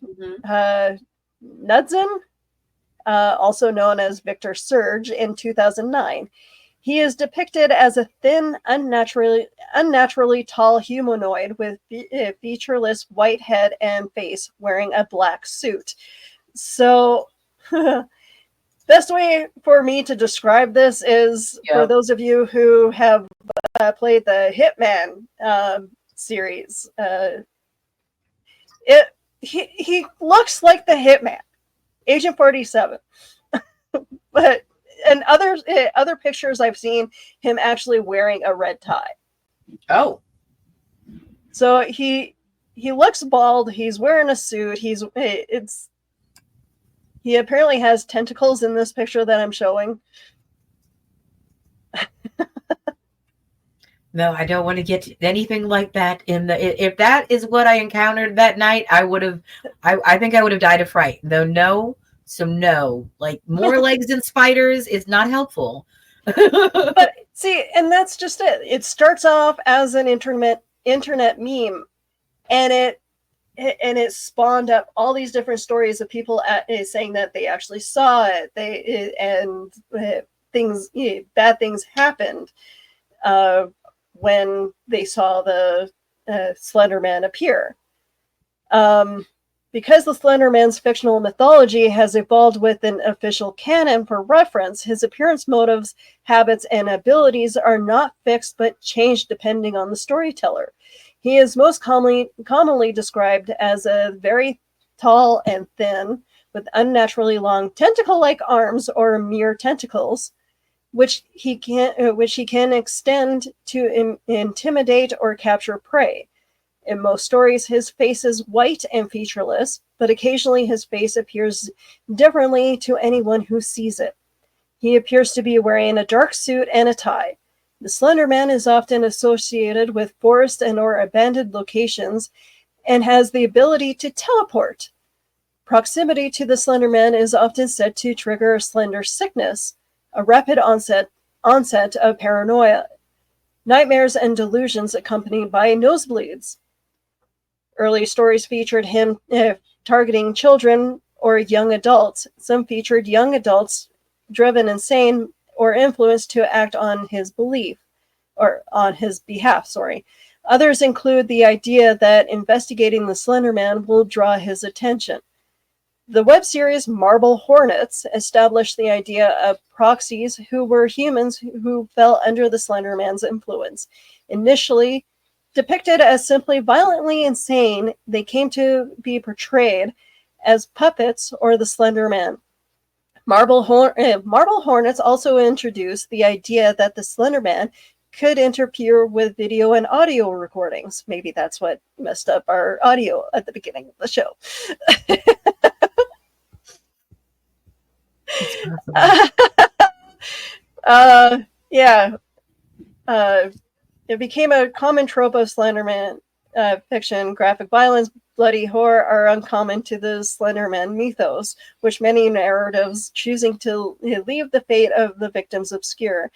Knudsen, also known as Victor Surge, in 2009. He is depicted as a thin, unnaturally tall humanoid with a featureless white head and face, wearing a black suit. So, best way for me to describe this is for those of you who have played the Hitman series. He looks like the Hitman, Agent 47, but in other pictures I've seen him actually wearing a red tie. Oh, so he looks bald. He's wearing a suit. He apparently has tentacles in this picture that I'm showing. No, I don't want to get anything like that if that is what I encountered that night, I think I would have died of fright. Though no, like more legs than spiders is not helpful. But see, and that's just it. It starts off as an internet meme, and it spawned up all these different stories of people saying that they actually saw it. Bad things happened when they saw the Slender Man appear. Because the Slender Man's fictional mythology has evolved with an official canon for reference, his appearance motives, habits, and abilities are not fixed but change depending on the storyteller. He is most commonly described as a very tall and thin, with unnaturally long tentacle-like arms or mere tentacles, which he can extend to intimidate or capture prey. In most stories, his face is white and featureless, but occasionally his face appears differently to anyone who sees it. He appears to be wearing a dark suit and a tie. The Slender Man is often associated with forest and or abandoned locations and has the ability to teleport. Proximity to the Slender Man is often said to trigger a slender sickness, a rapid onset of paranoia, nightmares, and delusions accompanied by nosebleeds. Early stories featured him targeting children or young adults. Some featured young adults driven insane or influenced to act on his behalf. Others include the idea that investigating the Slender Man will draw his attention. The web series Marble Hornets established the idea of proxies who were humans who fell under the Slender Man's influence. Initially depicted as simply violently insane, they came to be portrayed as puppets or the Slender Man. Marble Hornets also introduced the idea that the Slender Man could interfere with video and audio recordings. Maybe that's what messed up our audio at the beginning of the show. It became a common trope of Slenderman fiction. Graphic violence, bloody horror are uncommon to the Slenderman mythos, which many narratives choosing to leave the fate of the victims obscure.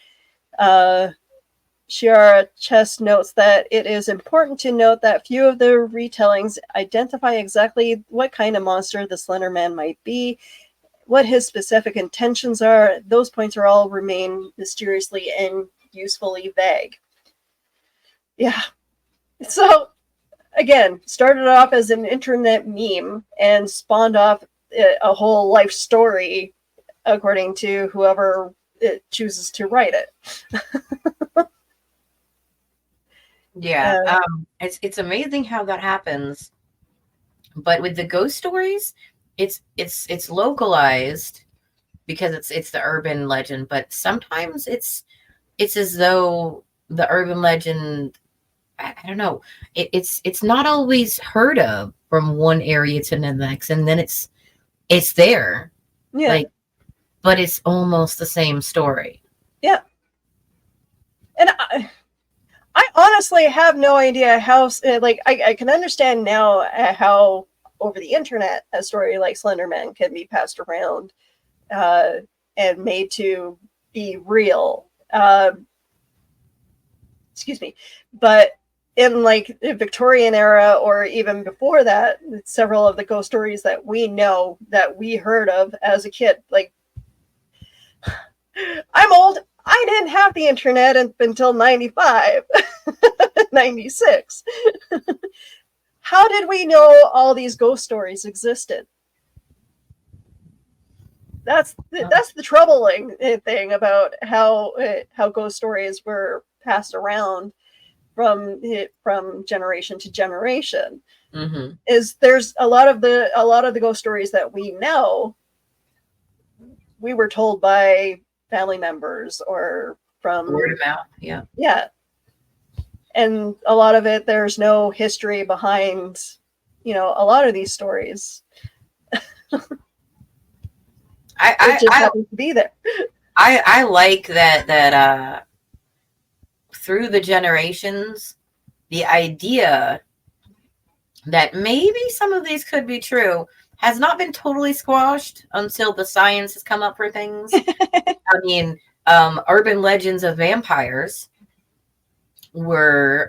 Shiara Chess notes that it is important to note that few of the retellings identify exactly what kind of monster the Slender Man might be, what his specific intentions are. Those points are all remain mysteriously and usefully vague. Yeah. So, again, started off as an internet meme and spawned off a whole life story, according to whoever chooses to write it. Yeah, it's amazing how that happens. But with the ghost stories, it's localized because it's the urban legend. But sometimes it's as though the urban legend, I don't know, it's not always heard of from one area to the next, and then it's there, Yeah. but it's almost the same story. Yeah, and I honestly have no idea how. I can understand now how over the internet a story like Slenderman can be passed around and made to be real. Excuse me, but in like the Victorian era or even before that, several of the ghost stories that we know that we heard of as a kid, like I'm old. I didn't have the internet until 95, 96. How did we know all these ghost stories existed? That's the troubling thing about how ghost stories were passed around from generation to generation. Mm-hmm. Is there's a lot of the ghost stories that we know we were told by family members or from Word of mouth. Yeah. yeah, and a lot of it there's no history behind a lot of these stories. It just happens to be there. I like that through the generations, the idea that maybe some of these could be true has not been totally squashed until the science has come up for things. I mean, urban legends of vampires were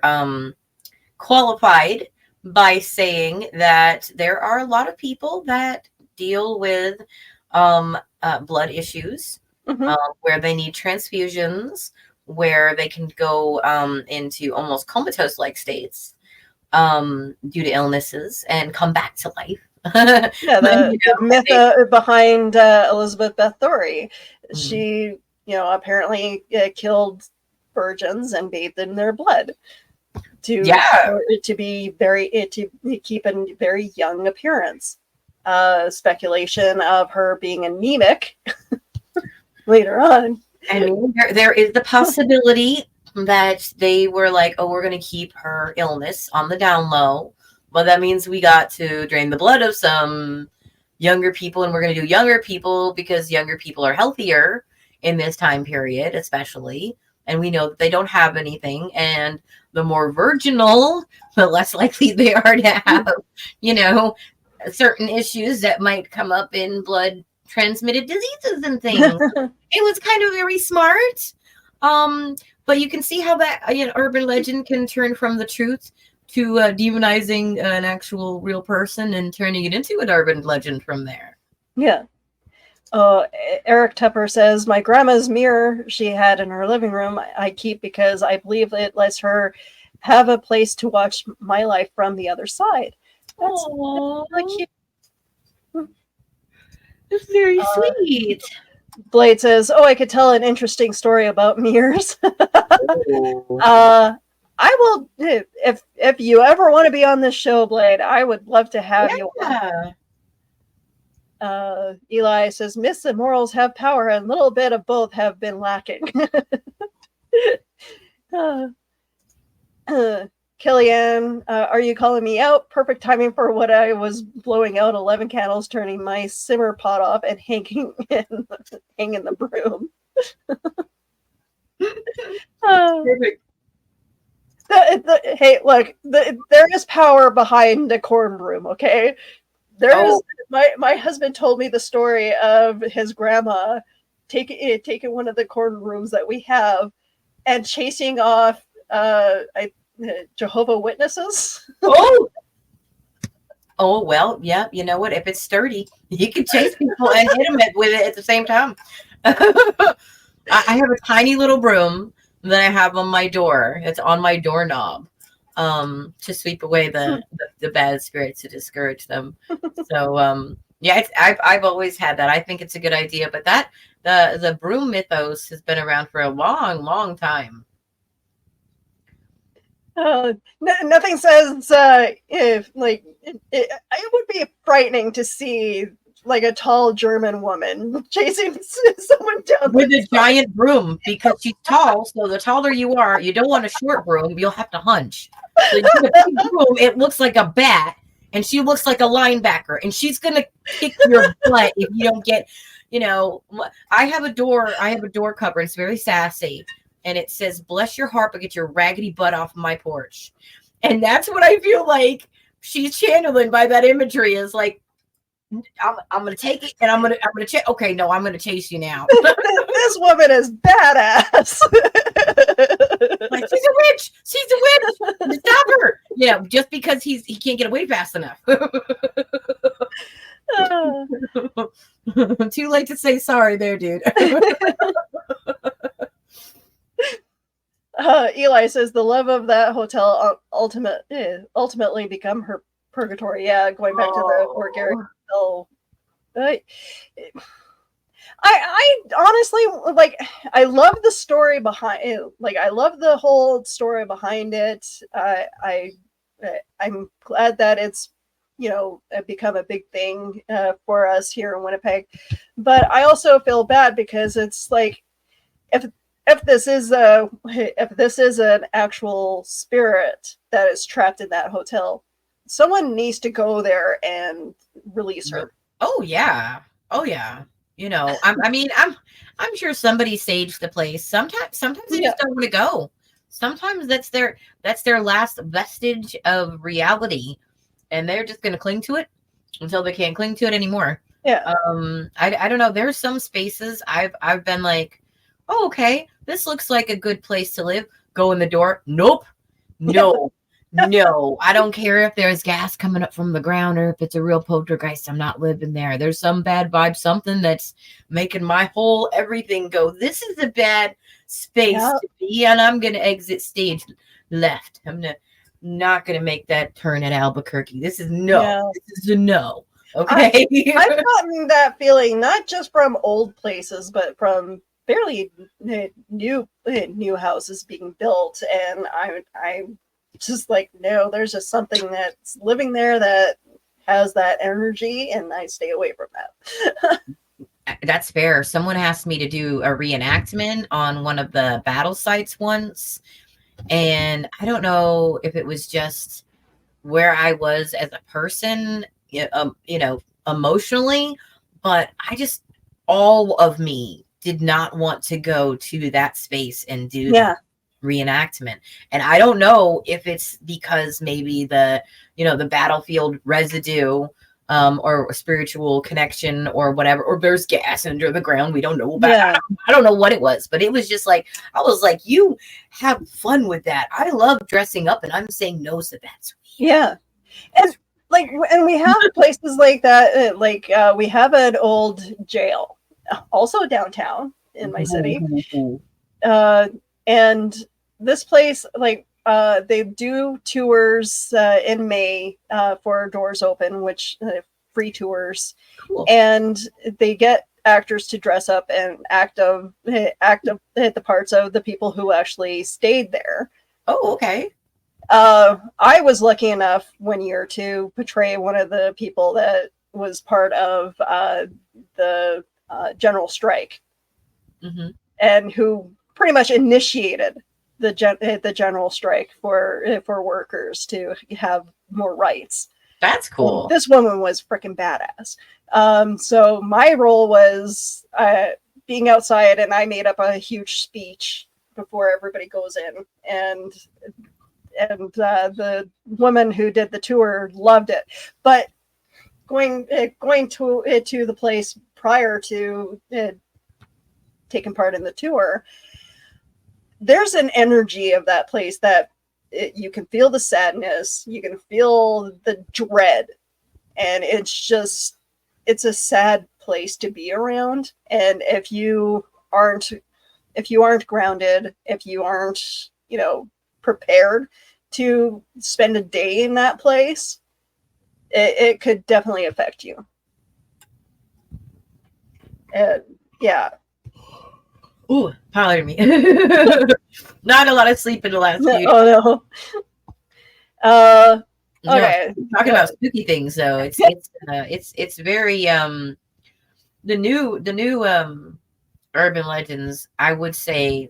qualified by saying that there are a lot of people that deal with blood issues, where they need transfusions, where they can go into almost comatose-like states due to illnesses and come back to life. Yeah, the myth behind Elizabeth Bathory. She, apparently killed virgins and bathed in their blood to keep a very young appearance. Speculation of her being anemic later on. I mean, there is the possibility that they were like, oh, we're going to keep her illness on the down low. Well, that means we got to drain the blood of some younger people, and we're going to do younger people because younger people are healthier in this time period, especially. And we know that they don't have anything. And the more virginal, the less likely they are to have, certain issues that might come up in blood transmitted diseases and things. It was kind of very smart. But you can see how that urban legend can turn from the truth to demonizing an actual real person and turning it into an urban legend from there. Yeah. Eric Tupper says, my grandma's mirror she had in her living room I keep because I believe it lets her have a place to watch my life from the other side. That's really cute. It's very sweet. Blade says, oh, I could tell an interesting story about mirrors. I will, if you ever want to be on this show, Blade, I would love to have you on. Eli says, myths and morals have power, and a little bit of both have been lacking. Kellyanne, are you calling me out? Perfect timing for what I was blowing out 11 candles, turning my simmer pot off, and hanging the broom. Perfect. Hey, look, there is power behind a corn broom, okay? My husband told me the story of his grandma taking one of the corn brooms that we have and chasing off Jehovah's Witnesses. Oh, well, yeah. You know what? If it's sturdy, you can chase people and hit them with it at the same time. I have a tiny little broom that I have on my door. It's on my doorknob to sweep away the bad spirits, to discourage them. So, yeah, I've always had that. I think it's a good idea. But the broom mythos has been around for a long, long time. Nothing says it would be frightening to see like a tall German woman chasing someone down with a giant broom, because she's tall. So the taller you are, you don't want a short broom. You'll have to hunch. So you get a big broom, it looks like a bat, and she looks like a linebacker, and she's gonna kick your butt if you don't get. I have a door cover. It's very sassy. And it says, bless your heart, but get your raggedy butt off my porch. And that's what I feel like she's channeling by that imagery, is like, I'm gonna take it, and I'm gonna check. Okay, no, I'm gonna chase you now. This woman is badass. Like, she's a witch. She's a witch. Stop her. Just because he can't get away fast enough. Too late to say sorry there, dude. Eli says the love of that hotel ultimately become her purgatory. Yeah, going back to the organic hotel. I honestly, like, I love the story behind it. Like, I love the whole story behind it. I'm glad that it's, become a big thing for us here in Winnipeg. But I also feel bad because it's like, if this is an actual spirit that is trapped in that hotel, someone needs to go there and release her. Oh yeah. I'm sure somebody staged the place. Sometimes they just don't want to go. Sometimes that's their last vestige of reality, and they're just going to cling to it until they can't cling to it anymore. Yeah. I don't know. There's some spaces I've been like, oh, okay, this looks like a good place to live. Go in the door. Nope. No. No, I don't care if there's gas coming up from the ground or if it's a real poltergeist. I'm not living there. There's some bad vibe, something that's making my whole everything go, this is a bad space to be, and I'm going to exit stage left. I'm not going to make that turn at Albuquerque. This is no. Yeah. This is a no. Okay. I've gotten that feeling not just from old places, but from fairly new houses being built, and I'm just like, no, there's just something that's living there that has that energy, and I stay away from that. That's fair. Someone asked me to do a reenactment on one of the battle sites once, and I don't know if it was just where I was as a person, emotionally, but all of me did not want to go to that space and do that reenactment. And I don't know if it's because maybe the battlefield residue or spiritual connection or whatever, or there's gas under the ground we don't know about. I don't know what it was, but it was just like, I was like, you have fun with that. I love dressing up, and I'm saying no to that. Yeah. And we have places like that. We have an old jail also downtown in my city. And this place, they do tours in May for Doors Open, which free tours. Cool. And they get actors to dress up and act the parts of the people who actually stayed there. Oh, okay. I was lucky enough one year to portray one of the people that was part of the general strike, and who pretty much initiated the general strike for workers to have more rights. That's cool. This woman was freaking badass. So my role was being outside, and I made up a huge speech before everybody goes in, and the woman who did the tour loved it. But going to the place prior to taking part in the tour, there's an energy of that place that you can feel the sadness, you can feel the dread, and it's a sad place to be around. And if you aren't grounded, if you aren't, prepared to spend a day in that place, it could definitely affect you. Yeah. Ooh, pardon me. Not a lot of sleep in the last few days. Oh no. Okay. No, talking about spooky things, though. It's very the new urban legends, I would say,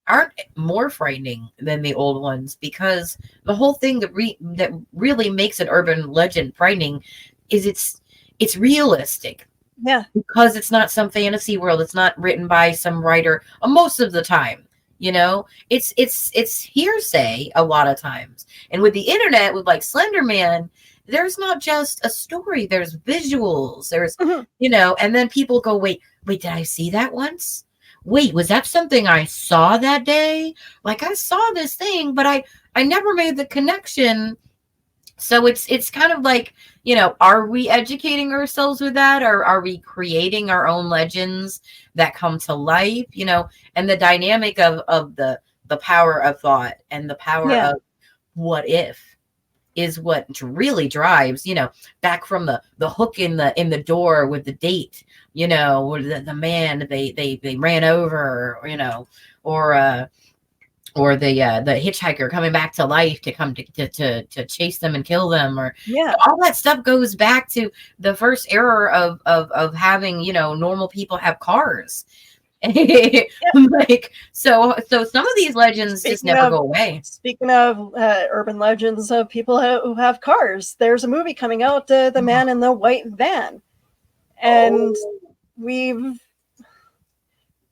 aren't more frightening than the old ones, because the whole thing that really makes an urban legend frightening is it's realistic. Yeah. Because it's not some fantasy world. It's not written by some writer most of the time. It's hearsay a lot of times. And with the internet, with like Slender Man there's not just a story, there's visuals, there's, Mhm. and then people go, wait, did I see that once? Wait, was that something I saw that day? Like I saw this thing, but I never made the connection. So it's kind of like, are we educating ourselves with that, or are we creating our own legends that come to life? And the dynamic of the power of thought and the power Yeah. of what if is what really drives, back from the hook in the door with the date, or the man they ran over, or the hitchhiker coming back to life to come to chase them and kill them, or Yeah. all that stuff goes back to the first era of having, normal people have cars. Like, so some of these legends just Speaking never of go away. speaking of urban legends of people who have cars, there's a movie coming out, The Man in the White Van, and Oh, we've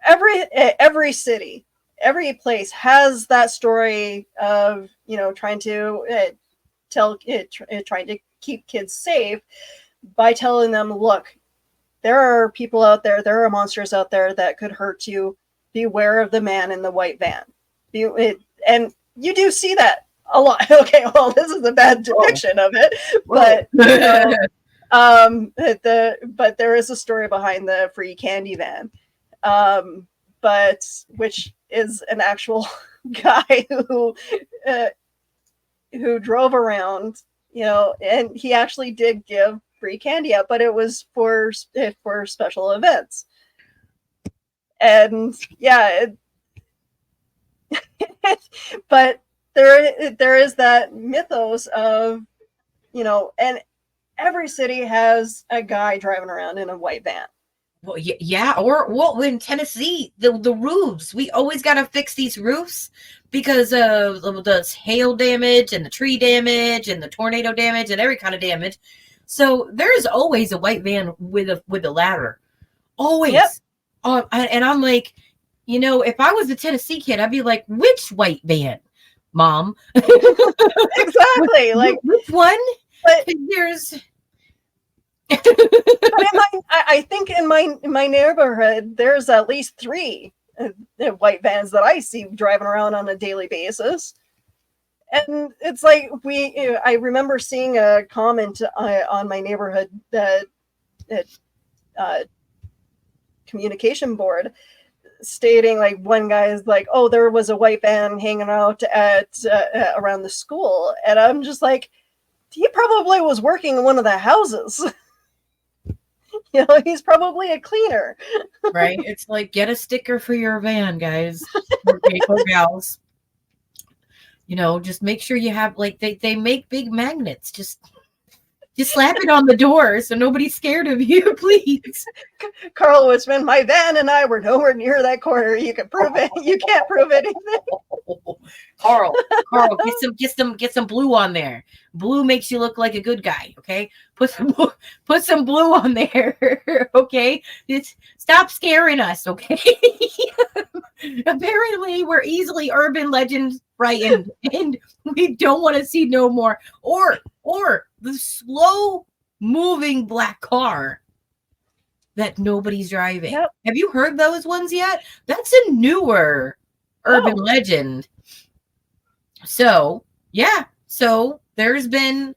every city, every place has that story of trying to trying to keep kids safe by telling them, look, there are people out there, there are monsters out there that could hurt you. Beware of the man in the white van. And you do see that a lot. Okay, well, this is a bad depiction of it, but but there is a story behind the free candy van, but which is an actual guy uh, who drove around, and he actually did give free candy out, but it was for special events. And yeah, but there is that mythos of, and every city has a guy driving around in a white van. Well, yeah, or well, in Tennessee, the roofs, we always got to fix these roofs because of the hail damage and the tree damage and the tornado damage and every kind of damage. So there's always a white van with a ladder, always. Yep. And I'm like, if I was a Tennessee kid, I'd be like, which white van, Mom? Exactly. Like, which one? but There's. I think in my neighborhood, there's at least 3 white vans that I see driving around on a daily basis. And it's like I remember seeing a comment on my neighborhood communication board stating, like, one guy's like, oh, there was a white van hanging out at around the school, and I'm just like, he probably was working in one of the houses. He's probably a cleaner. Right? It's like, get a sticker for your van, guys. Or gals. Just make sure you have, like, they make big magnets. Just slap it on the door so nobody's scared of you, please. Carl Witzman, my van and I were nowhere near that corner. You can prove it. You can't prove anything. Carl, get some blue on there. Blue makes you look like a good guy. Okay, put some blue on there. Okay, stop scaring us. Okay. Apparently, we're easily urban legend frightened, and we don't want to see no more. Or the slow moving black car that nobody's driving. Yep. Have you heard those ones yet? That's a newer urban legend. So yeah, so there's been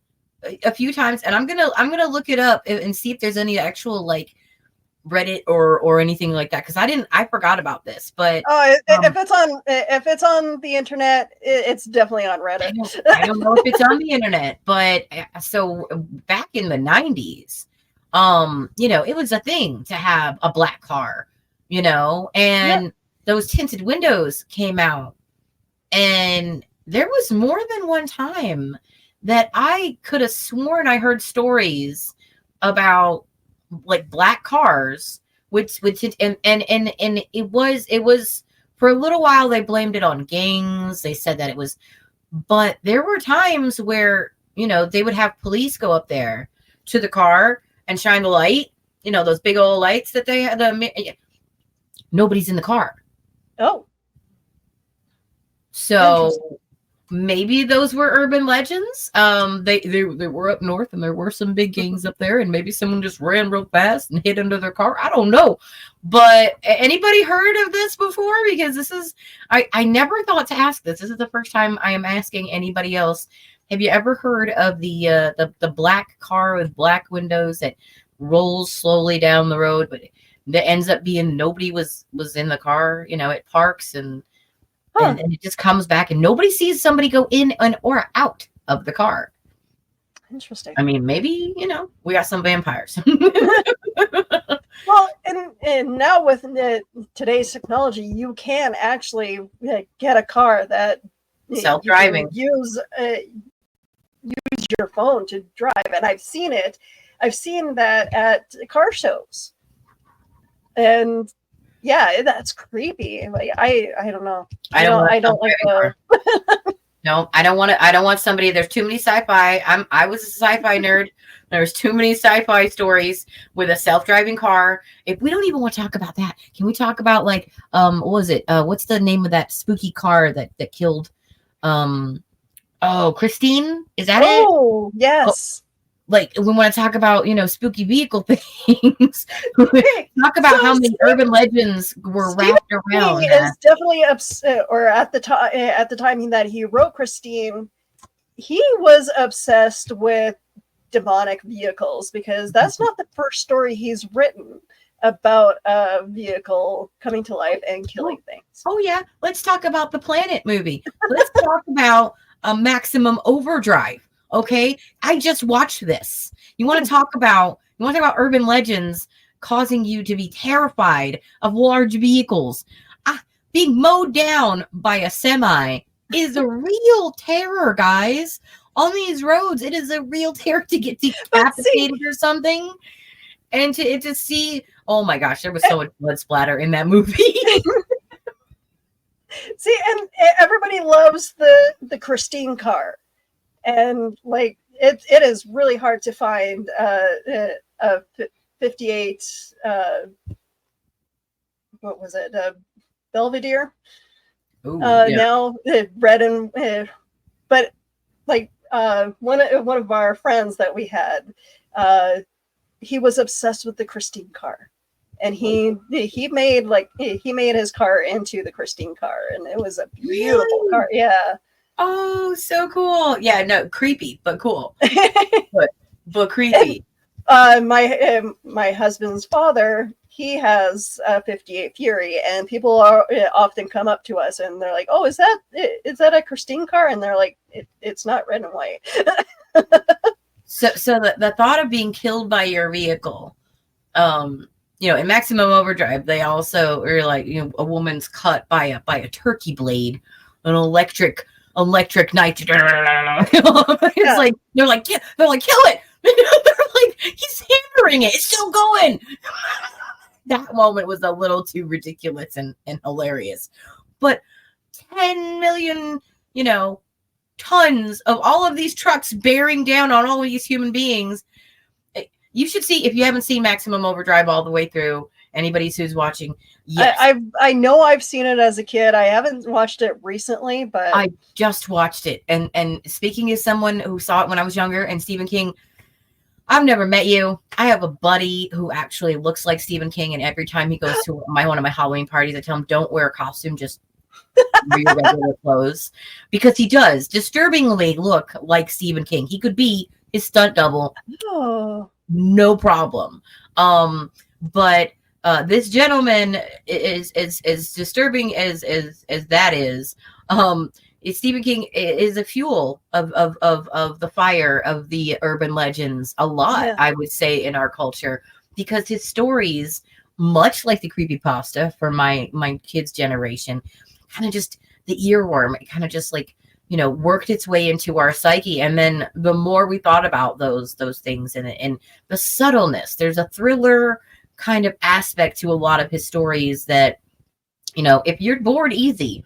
a few times, and I'm gonna look it up and see if there's any actual, like, Reddit or anything like that, because I forgot about this. But if it's on the internet, it's definitely on Reddit. I don't know if it's on the internet, but so back in the 90s, it was a thing to have a black car, and those tinted windows came out, and there was more than one time that I could have sworn I heard stories about, like, black cars, which and it was for a little while they blamed it on gangs. They said that it was, but there were times where, they would have police go up there to the car and shine the light, those big old lights that they had. Nobody's in the car. Oh. So maybe those were urban legends. They were up north, and there were some big gangs up there, and maybe someone just ran real fast and hid under their car. I don't know. But anybody heard of this before? Because this is, I never thought to ask this. This is the first time I am asking anybody else. Have you ever heard of the black car with black windows that rolls slowly down the road, but that ends up being nobody was in the car? You know, it parks and it just comes back, and nobody sees somebody go in and or out of the car. Interesting. I mean, maybe, you know, we got some vampires. Well, and now with today's technology, you can actually get a car that self-driving. Use your phone to drive, and I've seen it. I've seen that at car shows, and yeah, that's creepy. Like I don't know. I don't like the. No, I don't want somebody. There's too many sci-fi. I was a sci-fi nerd. There's too many sci-fi stories with a self-driving car. If we don't even want to talk about that, can we talk about like what was it? What's the name of that spooky car that killed Christine? Is that it? Oh, yes. Like, we want to talk about, you know, spooky vehicle things. Talk about how many urban legends were wrapped around. Is definitely upset, or at the time that he wrote Christine, he was obsessed with demonic vehicles, because that's not the first story he's written about a vehicle coming to life and killing things. Oh yeah, let's talk about the Planet movie. Let's talk about Maximum Overdrive. Okay, I just watched this. You want to talk about urban legends causing you to be terrified of large vehicles? Being mowed down by a semi is a real terror, guys. On these roads, it is a real terror to get decapitated or something. And to see, oh my gosh, there was so much blood splatter in that movie. See, and everybody loves the Christine car. And like it is really hard to find a 58 what was it, Belvedere. Ooh, yeah. Now red and but like one of our friends that we had, he was obsessed with the Christine car, and he made his car into the Christine car, and it was a beautiful car. Yeah. Oh, so cool. Yeah, no, creepy, but cool. but creepy. And, my husband's father, he has a 58 Fury, and people often come up to us and they're like, "Oh, is that a Christine car?" And they're like, "It's not red and white." So the thought of being killed by your vehicle, you know, in Maximum Overdrive, they also are like, you know, a woman's cut by a turkey blade, an electric knife. It's like they're like kill it. They're like, he's hammering it. It's still going. That moment was a little too ridiculous and hilarious. But 10 million, you know, tons of all of these trucks bearing down on all of these human beings. You should see, if you haven't seen Maximum Overdrive all the way through, anybody who's watching. Yes. I know I've seen it as a kid. I haven't watched it recently, but I just watched it. And speaking as someone who saw it when I was younger, and Stephen King, I've never met you. I have a buddy who actually looks like Stephen King, and every time he goes to one of my Halloween parties, I tell him, don't wear a costume, just wear your regular clothes, because he does disturbingly look like Stephen King. He could be his stunt double. Oh. No problem. But this gentleman is disturbing as that is. Stephen King is a fuel of the fire of the urban legends a lot, yeah. I would say, in our culture, because his stories, much like the creepypasta for my kids' generation, kind of just the earworm. It kind of just like, you know, worked its way into our psyche. And then the more we thought about those things and the subtleness, there's a thriller kind of aspect to a lot of his stories that, you know, if you're bored easy,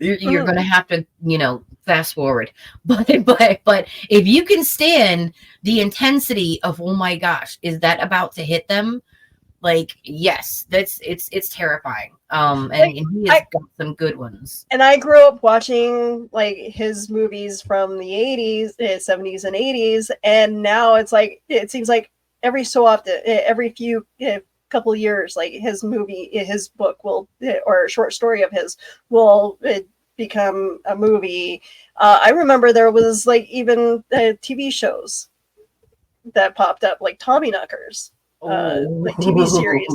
you're going to have to, you know, fast forward. But if you can stand the intensity of, oh my gosh, is that about to hit them? like, yes, it's terrifying. And he has got some good ones. And I grew up watching like his movies from the 80s, 70s and 80s, and now it's like it seems like every so often, every few couple of years, like his book will, or a short story of his will become a movie. I remember there was like even TV shows that popped up, like Tommyknockers, like TV series.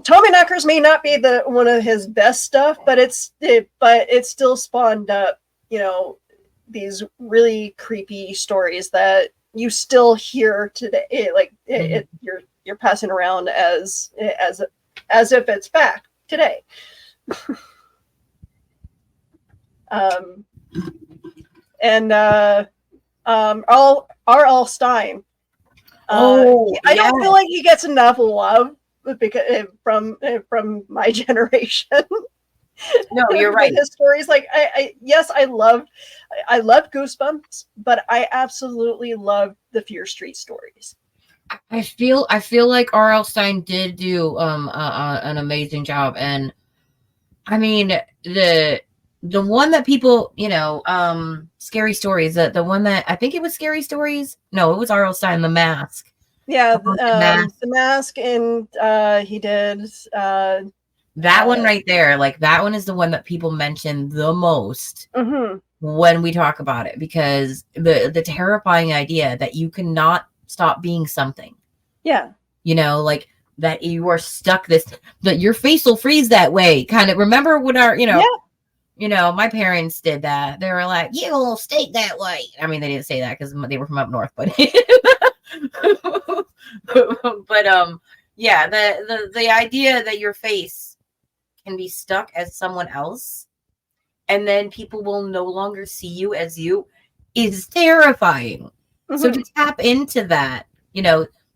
Tommyknockers may not be the one of his best stuff, but it still spawned up, these really creepy stories that you still hear today. Like you're passing around as if it's fact today. And R.L. Stein. I don't feel like he gets enough love because from my generation. No, you're right. His stories, like I loved Goosebumps, but I absolutely loved the Fear Street stories. I feel like R.L. Stein did do an amazing job, and I mean the one that people, Scary Stories, the one that I think it was Scary Stories. No, it was R.L. Stein, The Mask. Yeah, the Mask, and he did that one right there. Like that one is the one that people mention the most when we talk about it, because the terrifying idea that you cannot stop being something. Yeah. Like that you are stuck that your face will freeze that way. Kind of remember when our, my parents did that. They were like, you'll stay that way. I mean, they didn't say that because they were from up north, but yeah, the idea that your face can be stuck as someone else and then people will no longer see you as you is terrifying. So to tap into that,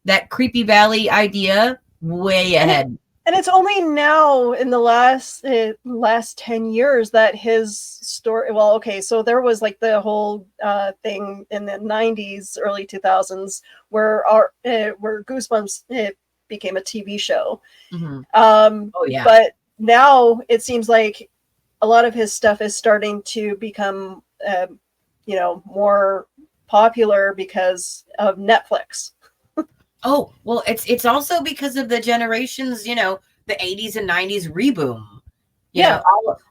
that creepy valley idea way ahead. And it's only now in the last 10 years that his story, well, okay, so there was like the whole thing in the 90s, early 2000s where Goosebumps became a TV show. Oh yeah. But now it seems like a lot of his stuff is starting to become more popular because of Netflix. Oh, well, it's also because of the generations, the 80s and 90s reboom. You know,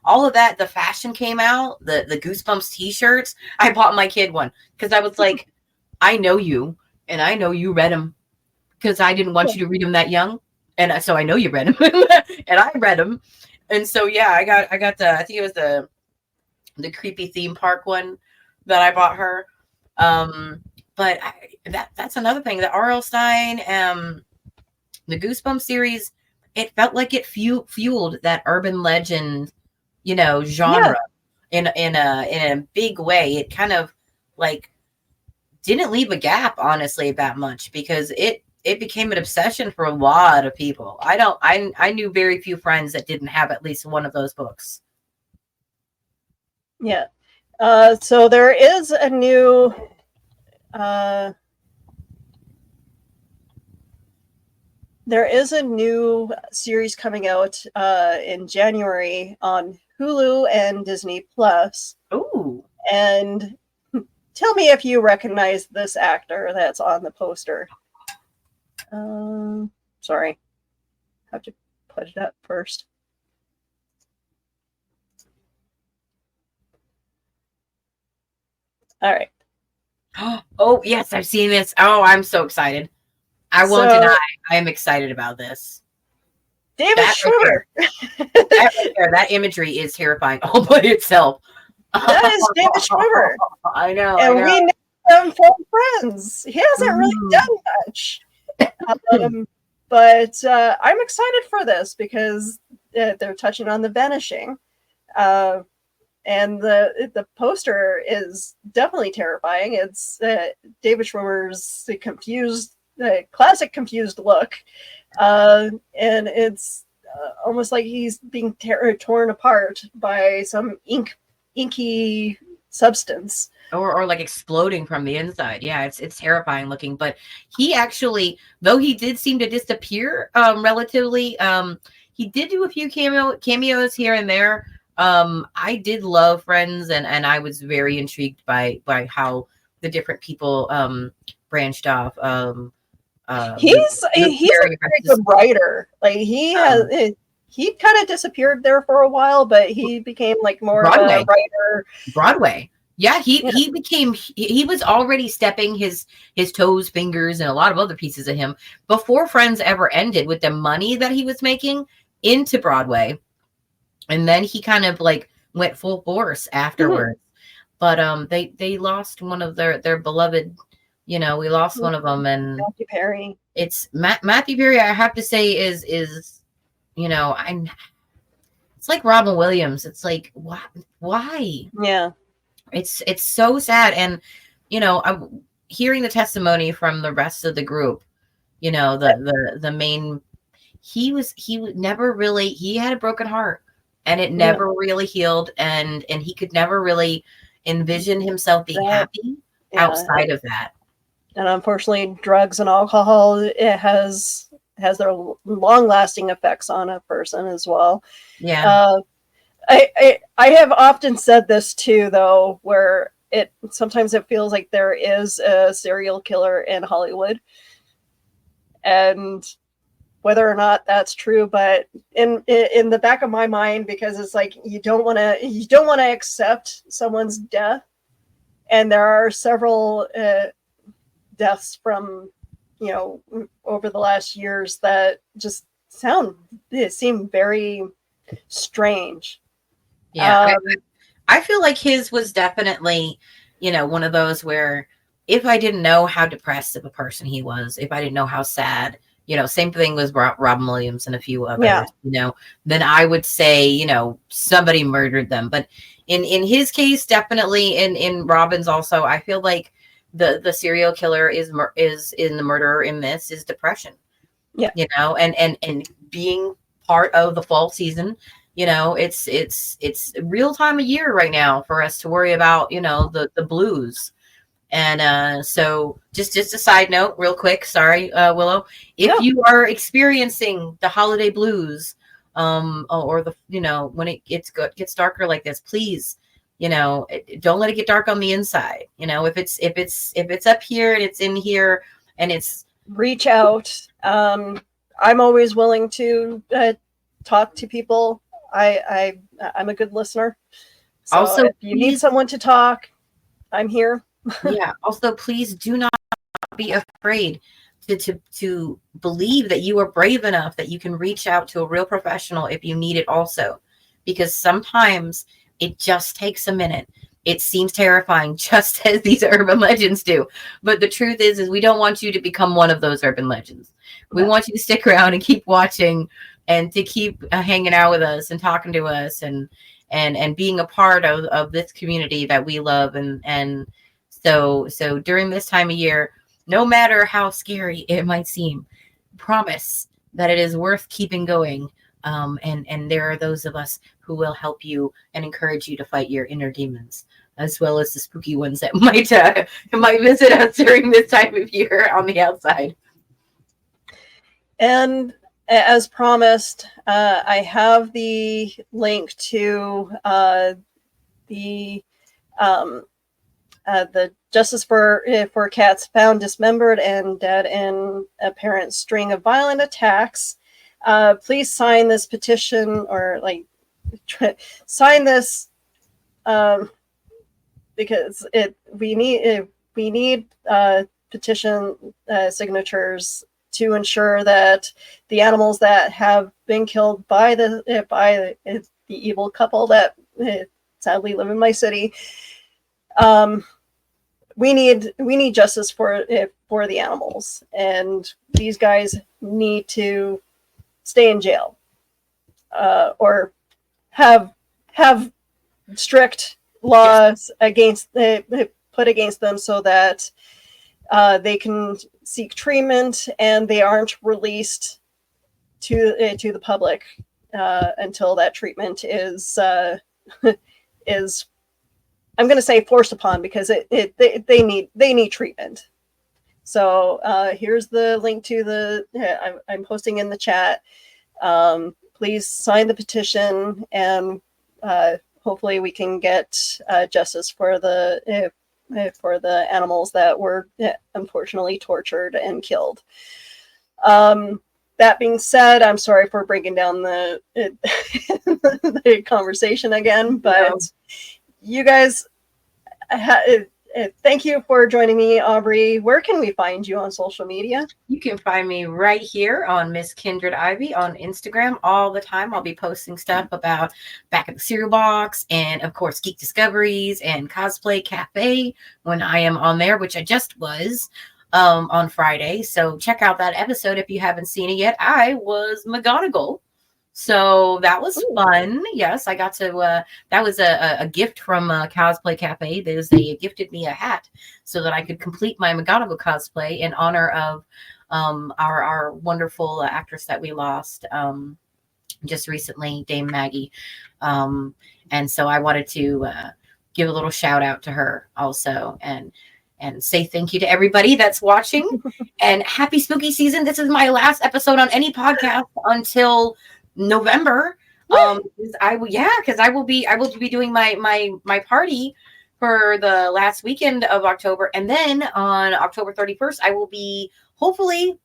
all of that, the fashion came out, the Goosebumps t-shirts. I bought my kid one because I was like, I know you, and I know you read them because I didn't want you to read them that young. And so I know you read them, and I read them. And so, yeah, I got I think it was the creepy theme park one that I bought her. But that's another thing. The R.L. Stein, the Goosebumps series, it felt like it fueled that urban legend, genre in a big way. It kind of like didn't leave a gap, honestly, that much, because it became an obsession for a lot of people. I knew very few friends that didn't have at least one of those books. Yeah. So there is a new series coming out in January on Hulu and Disney Plus. Ooh. And tell me if you recognize this actor that's on the poster. Sorry. Have to put it up first. All right. Oh, yes, I've seen this. Oh, I'm so excited. I won't deny I am excited about this. David Schwimmer. That imagery is terrifying all by itself. That is David Schwimmer. I know. And we know him from Friends. He hasn't really done much. But I'm excited for this because they're touching on the vanishing. And the poster is definitely terrifying. It's David Schwimmer's classic confused look. And it's almost like he's being torn apart by some inky substance. Or like exploding from the inside. Yeah, it's terrifying looking. But he actually, though he did seem to disappear relatively, he did do a few cameos here and there. I did love Friends, and I was very intrigued by how the different people branched off. He's a Carrie very good writer. Like he kind of disappeared there for a while, but he became like more of a writer. Broadway. Yeah, he became, he was already stepping his toes, fingers, and a lot of other pieces of him before Friends ever ended, with the money that he was making, into Broadway. And then he kind of like went full force afterwards. But they lost one of their beloved, we lost one of them. And Matthew Perry. It's Matthew Perry, I have to say, is I'm, it's like Robin Williams. It's like, why? Yeah. It's so sad. And I'm hearing the testimony from the rest of the group, the main, he never really, he had a broken heart, and it never really healed, and he could never really envision himself being happy outside of that. And unfortunately, drugs and alcohol, it has their long-lasting effects on a person as well. Yeah. I have often said this too, though, where sometimes it feels like there is a serial killer in Hollywood, and whether or not that's true, but in the back of my mind, because it's like you don't want to accept someone's death, and there are several deaths from over the last years that just seem very strange. Yeah, I feel like his was definitely, one of those where if I didn't know how depressed of a person he was, if I didn't know how sad, same thing with Robin Williams and a few others, then I would say, somebody murdered them. But in his case, definitely in Robin's also, I feel like the serial killer is in the murderer in this is depression. Yeah. And being part of the fall season, it's real time of year right now for us to worry about, the blues. And so just a side note real quick, sorry, Willow, if you are experiencing the holiday blues, or the, when it gets darker like this, please, don't let it get dark on the inside. If it's up here and it's in here and it's, reach out. I'm always willing to talk to people. I'm a good listener. So also, if you need someone to talk, I'm here. Yeah. Also, please do not be afraid to believe that you are brave enough that you can reach out to a real professional if you need it also, because sometimes it just takes a minute. It seems terrifying, just as these urban legends do. But the truth is we don't want you to become one of those urban legends. We want you to stick around and keep watching and to keep hanging out with us and talking to us and being a part of this community that we love. And so during this time of year, no matter how scary it might seem, promise that it is worth keeping going. And there are those of us who will help you and encourage you to fight your inner demons, as well as the spooky ones that might visit us during this time of year on the outside. And as promised, I have the link to the Justice for Cats Found Dismembered and Dead in Apparent String of Violent Attacks. Please sign this petition, or sign this because we need petition signatures to ensure that the animals that have been killed by the evil couple that sadly live in my city, we need justice for the animals, and these guys need to stay in jail, or have strict laws put against them so that they can seek treatment and they aren't released to the public until that treatment is I'm going to say forced upon because they need treatment. So here's the link to the. I'm posting in the chat. Please sign the petition, and hopefully we can get justice for the animals that were unfortunately tortured and killed. That being said, I'm sorry for breaking down the conversation again, but you guys, thank you for joining me, Aubrey. Where can we find you on social media? You can find me right here on Miss Kindred Ivy on Instagram all the time. I'll be posting stuff about Back at the Cereal Box and, of course, Geek Discoveries and Cosplay Cafe when I am on there, which I just was on Friday. So check out that episode if you haven't seen it yet. I was McGonagall. So that was fun. Yes, I got to, that was a gift from Cosplay Cafe. They gifted me a hat so that I could complete my McGonagall cosplay in honor of our wonderful actress that we lost just recently, Dame Maggie. And so I wanted to give a little shout out to her also and say thank you to everybody that's watching and happy spooky season. This is my last episode on any podcast until November. Because I will be doing my party for the last weekend of October, and then on October 31st I will be hopefully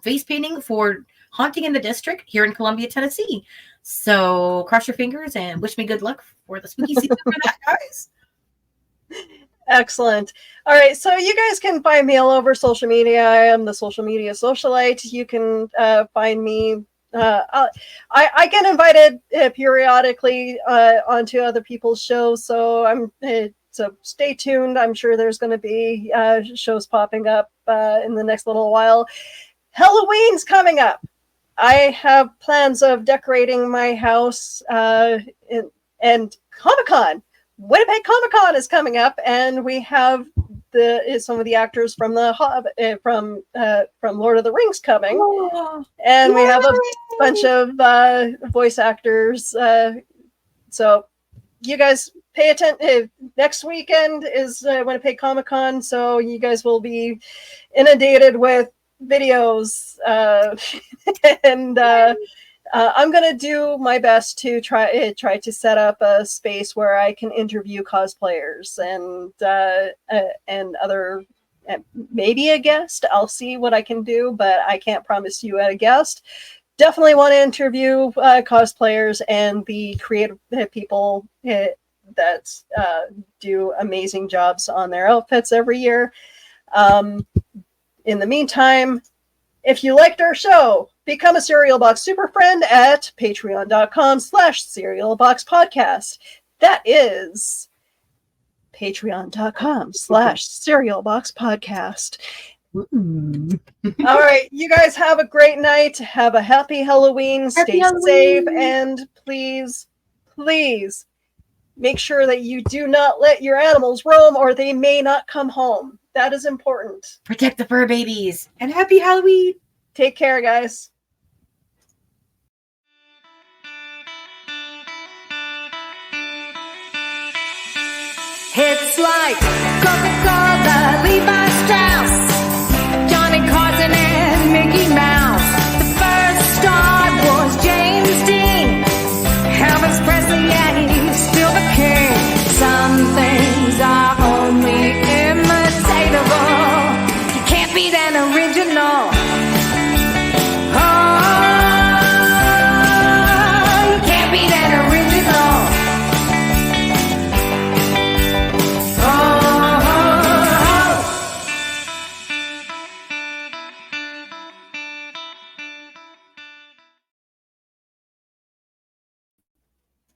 face painting for Haunting in the District here in Columbia, Tennessee. So cross your fingers and wish me good luck for the spooky season for that, guys. Excellent. All right, so you guys can find me all over social media. I am the social media socialite. You can find me. I get invited periodically onto other people's shows, so so stay tuned. I'm sure there's going to be shows popping up in the next little while. Halloween's coming up. I have plans of decorating my house, and Comic-Con. Winnipeg Comic-Con is coming up, and we have some of the actors from the from Lord of the Rings coming, and we have a bunch of voice actors. So you guys pay attention. Next weekend is Winnipeg Comic-Con, so you guys will be inundated with videos, and I'm gonna do my best to try to set up a space where I can interview cosplayers and other, maybe a guest. I'll see what I can do, but I can't promise you a guest. Definitely want to interview cosplayers and the creative people that do amazing jobs on their outfits every year. In the meantime, if you liked our show, become a Cereal Box Super Friend at patreon.com/cerealboxpodcast. That is patreon.com/cerealboxpodcast. All right, you guys have a great night. Have a happy Halloween. Stay safe, and please make sure that you do not let your animals roam, or they may not come home. That is important. Protect the fur babies, and happy Halloween. Take care, guys. It's like Coca-Cola, Levi Strauss.